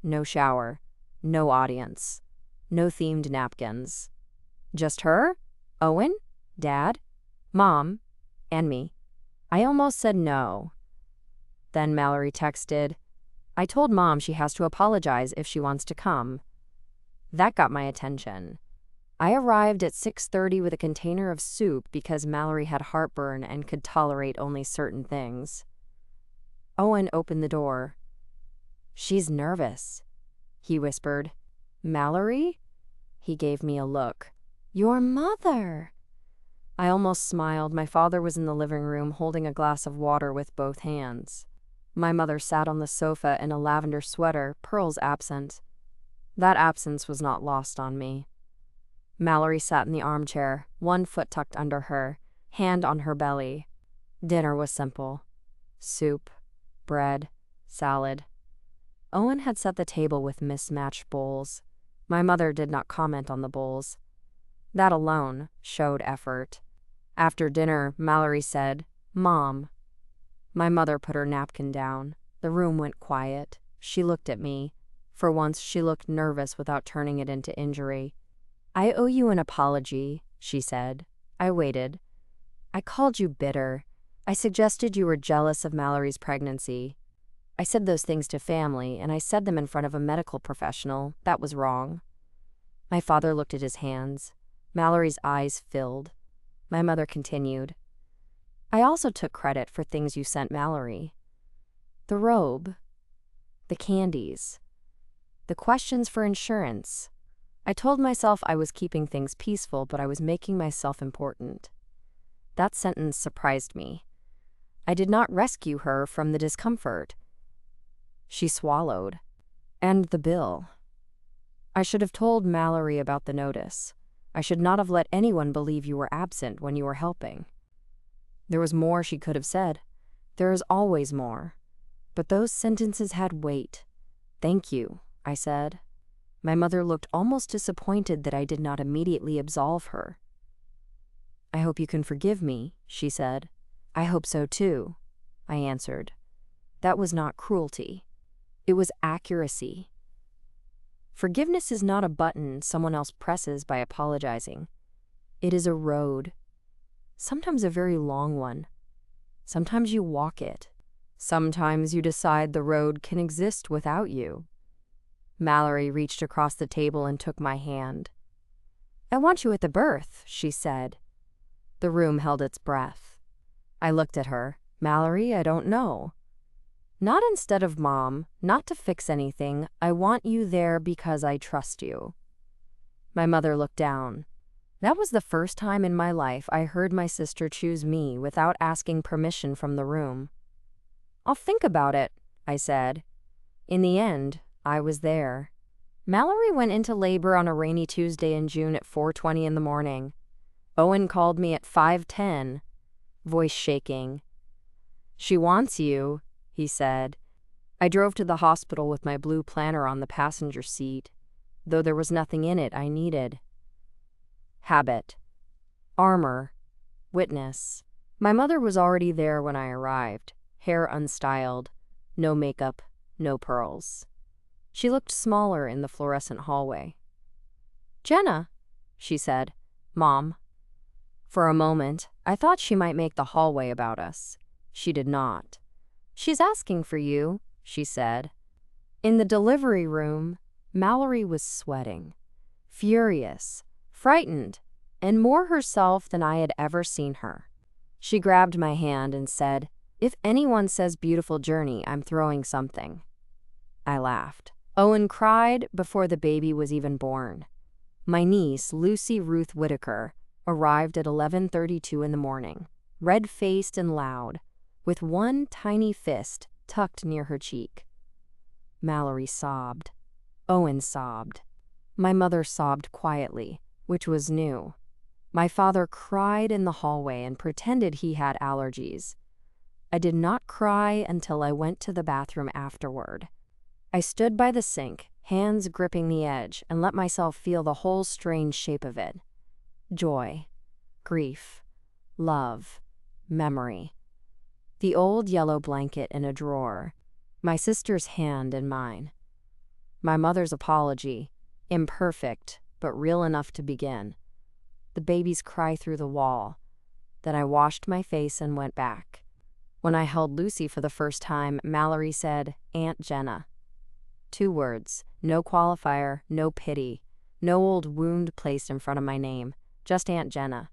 No shower, no audience, no themed napkins. Just her, Owen, Dad, Mom, and me. I almost said no. Then Mallory texted, "I told Mom she has to apologize if she wants to come." That got my attention. I arrived at 6:30 with a container of soup because Mallory had heartburn and could tolerate only certain things. Owen opened the door. "She's nervous," he whispered. "Mallory?" He gave me a look. "Your mother." I almost smiled. My father was in the living room holding a glass of water with both hands. My mother sat on the sofa in a lavender sweater, pearls absent. That absence was not lost on me. Mallory sat in the armchair, one foot tucked under her, hand on her belly. Dinner was simple. Soup, bread, salad. Owen had set the table with mismatched bowls. My mother did not comment on the bowls. That alone showed effort. After dinner, Mallory said, "Mom." My mother put her napkin down. The room went quiet. She looked at me. For once, she looked nervous without turning it into injury. "I owe you an apology," she said. I waited. "I called you bitter. I suggested you were jealous of Mallory's pregnancy. I said those things to family, and I said them in front of a medical professional. That was wrong." My father looked at his hands. Mallory's eyes filled. My mother continued, "I also took credit for things you sent Mallory. The robe, the candies, the questions for insurance. I told myself I was keeping things peaceful, but I was making myself important." That sentence surprised me. I did not rescue her from the discomfort. She swallowed. "And the bill. I should have told Mallory about the notice. I should not have let anyone believe you were absent when you were helping." There was more she could have said. There is always more. But those sentences had weight. "Thank you," I said. My mother looked almost disappointed that I did not immediately absolve her. "I hope you can forgive me," she said. "I hope so too," I answered. That was not cruelty. It was accuracy. Forgiveness is not a button someone else presses by apologizing. It is a road. Sometimes a very long one. Sometimes you walk it. Sometimes you decide the road can exist without you. Mallory reached across the table and took my hand. "I want you at the birth," she said. The room held its breath. I looked at her. "Mallory, I don't know." "Not instead of Mom, not to fix anything. I want you there because I trust you." My mother looked down. That was the first time in my life I heard my sister choose me without asking permission from the room. "I'll think about it," I said. In the end, I was there. Mallory went into labor on a rainy Tuesday in June at 4:20 in the morning. Owen called me at 5:10, voice shaking. "She wants you," he said. I drove to the hospital with my blue planner on the passenger seat, though there was nothing in it I needed. Habit. Armor. Witness. My mother was already there when I arrived, hair unstyled, no makeup, no pearls. She looked smaller in the fluorescent hallway. "Jenna," she said. "Mom." For a moment, I thought she might make the hallway about us. She did not. "She's asking for you," she said. In the delivery room, Mallory was sweating, furious, frightened, and more herself than I had ever seen her. She grabbed my hand and said, "If anyone says beautiful journey, I'm throwing something." I laughed. Owen cried before the baby was even born. My niece, Lucy Ruth Whitaker, arrived at 11:32 in the morning, red-faced and loud, with one tiny fist tucked near her cheek. Mallory sobbed. Owen sobbed. My mother sobbed quietly, which was new. My father cried in the hallway and pretended he had allergies. I did not cry until I went to the bathroom afterward. I stood by the sink, hands gripping the edge, and let myself feel the whole strange shape of it. Joy, grief, love, memory. The old yellow blanket in a drawer, my sister's hand in mine. My mother's apology, imperfect but real enough to begin. The baby's cry through the wall. Then I washed my face and went back. When I held Lucy for the first time, Mallory said, "Aunt Jenna." 2 words, no qualifier, no pity, no old wound placed in front of my name, just Aunt Jenna.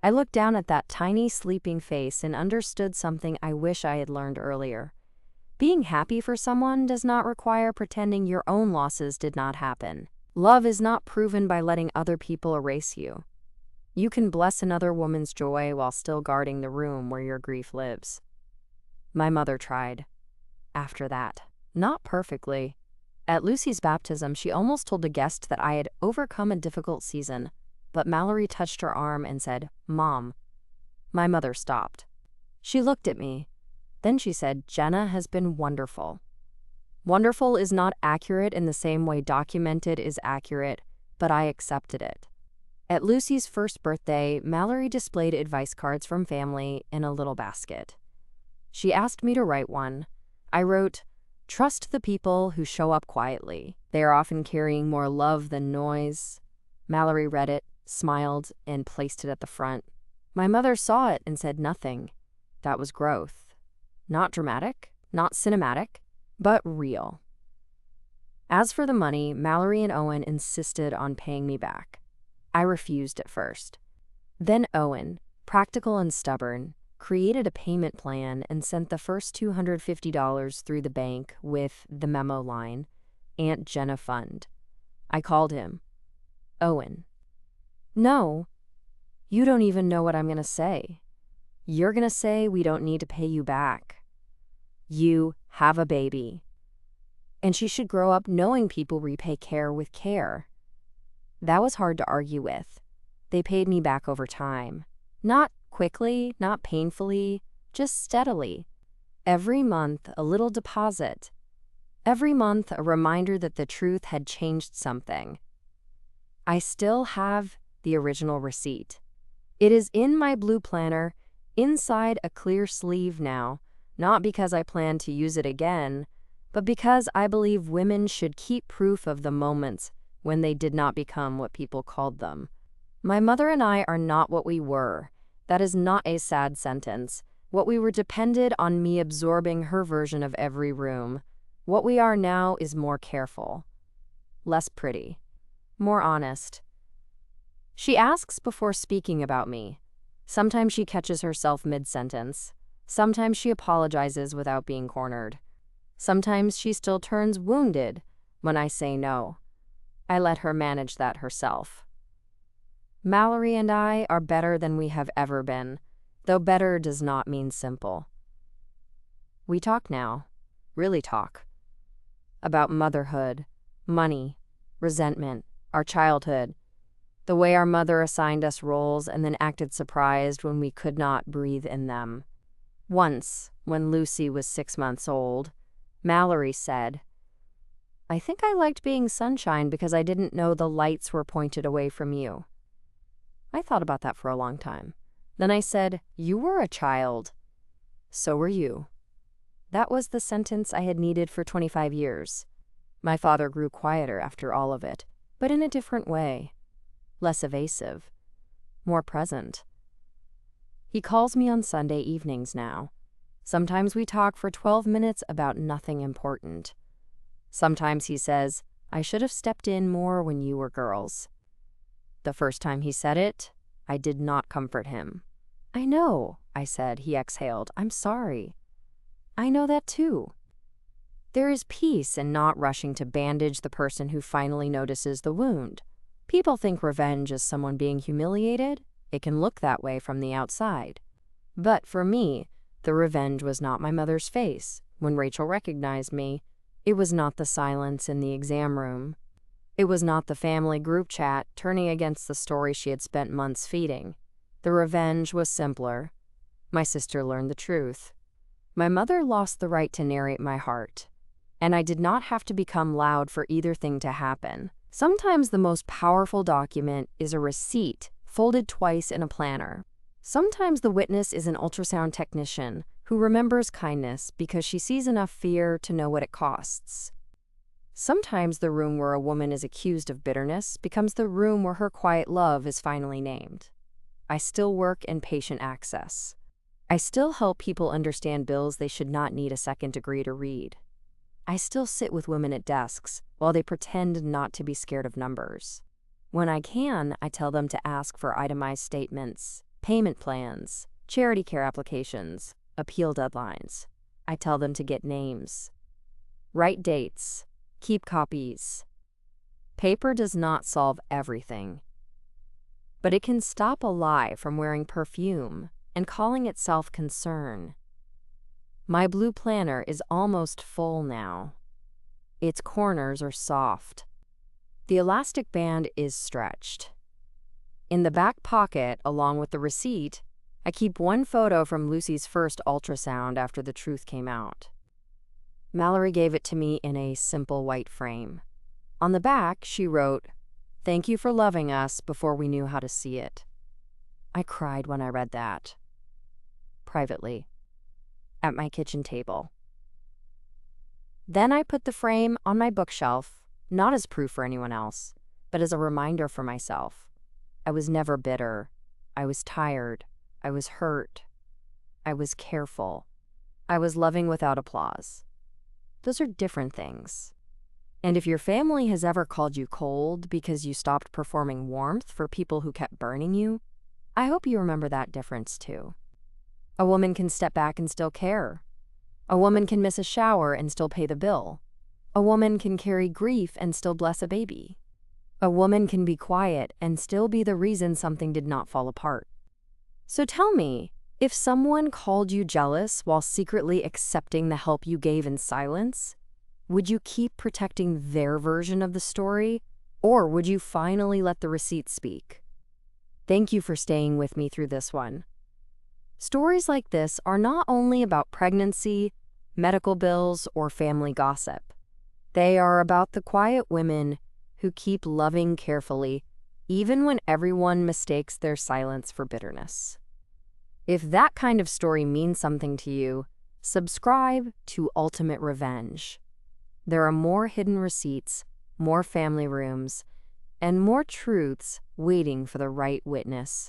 I looked down at that tiny sleeping face and understood something I wish I had learned earlier. Being happy for someone does not require pretending your own losses did not happen. Love is not proven by letting other people erase you. You can bless another woman's joy while still guarding the room where your grief lives. My mother tried. After that, not perfectly. At Lucy's baptism, she almost told a guest that I had overcome a difficult season, but Mallory touched her arm and said, "Mom." My mother stopped. She looked at me. Then she said, "Jenna has been wonderful." Wonderful is not accurate in the same way documented is accurate, but I accepted it. At Lucy's first birthday, Mallory displayed advice cards from family in a little basket. She asked me to write one. I wrote, "Trust the people who show up quietly. They are often carrying more love than noise." Mallory read it, smiled, and placed it at the front. My mother saw it and said nothing. That was growth. Not dramatic, not cinematic, but real. As for the money, Mallory and Owen insisted on paying me back. I refused at first. Then Owen, practical and stubborn, created a payment plan and sent the first $250 through the bank with the memo line, "Aunt Jenna Fund." I called him. "Owen, no, you don't even know what I'm going to say. You're going to say we don't need to pay you back. You have a baby, and she should grow up knowing people repay care with care." That was hard to argue with. They paid me back over time. Not quickly, not painfully, just steadily. Every month, a little deposit. Every month, a reminder that the truth had changed something. I still have the original receipt. It is in my blue planner, inside a clear sleeve now, not because I plan to use it again, but because I believe women should keep proof of the moments when they did not become what people called them. My mother and I are not what we were. That is not a sad sentence. What we were depended on me absorbing her version of every room. What we are now is more careful, less pretty, more honest. She asks before speaking about me. Sometimes she catches herself mid-sentence. Sometimes she apologizes without being cornered. Sometimes she still turns wounded when I say no. I let her manage that herself. Mallory and I are better than we have ever been, though better does not mean simple. We talk now, really talk, about motherhood, money, resentment, our childhood, the way our mother assigned us roles and then acted surprised when we could not breathe in them. Once, when Lucy was 6 months old, Mallory said, "I think I liked being sunshine because I didn't know the lights were pointed away from you." I thought about that for a long time. Then I said, "You were a child. So were you." That was the sentence I had needed for 25 years. My father grew quieter after all of it, but in a different way. Less evasive. More present. He calls me on Sunday evenings now. Sometimes we talk for 12 minutes about nothing important. Sometimes he says, "I should have stepped in more when you were girls." The first time he said it, I did not comfort him. "I know," I said. He exhaled. "I'm sorry." "I know that too." There is peace in not rushing to bandage the person who finally notices the wound. People think revenge is someone being humiliated. It can look that way from the outside. But for me, the revenge was not my mother's face when Rachel recognized me. It was not the silence in the exam room. It was not the family group chat turning against the story she had spent months feeding. The revenge was simpler. My sister learned the truth. My mother lost the right to narrate my heart. And I did not have to become loud for either thing to happen. Sometimes the most powerful document is a receipt folded twice in a planner. Sometimes the witness is an ultrasound technician who remembers kindness because she sees enough fear to know what it costs. Sometimes the room where a woman is accused of bitterness becomes the room where her quiet love is finally named. I still work in patient access. I still help people understand bills they should not need a second degree to read. I still sit with women at desks while they pretend not to be scared of numbers. When I can, I tell them to ask for itemized statements, payment plans, charity care applications, appeal deadlines. I tell them to get names, write dates, keep copies. Paper does not solve everything, but it can stop a lie from wearing perfume and calling itself concern. My blue planner is almost full now. Its corners are soft. The elastic band is stretched. In the back pocket, along with the receipt, I keep one photo from Lucy's first ultrasound after the truth came out. Mallory gave it to me in a simple white frame. On the back, she wrote, "Thank you for loving us before we knew how to see it." I cried when I read that. Privately. At my kitchen table. Then I put the frame on my bookshelf, not as proof for anyone else, but as a reminder for myself. I was never bitter. I was tired. I was hurt. I was careful. I was loving without applause. Those are different things. And if your family has ever called you cold because you stopped performing warmth for people who kept burning you, I hope you remember that difference too. A woman can step back and still care. A woman can miss a shower and still pay the bill. A woman can carry grief and still bless a baby. A woman can be quiet and still be the reason something did not fall apart. So tell me, if someone called you jealous while secretly accepting the help you gave in silence, would you keep protecting their version of the story, or would you finally let the receipts speak? Thank you for staying with me through this one. Stories like this are not only about pregnancy, medical bills, or family gossip. They are about the quiet women who keep loving carefully, even when everyone mistakes their silence for bitterness. If that kind of story means something to you, subscribe to Ultimate Revenge. There are more hidden receipts, more family rooms, and more truths waiting for the right witness.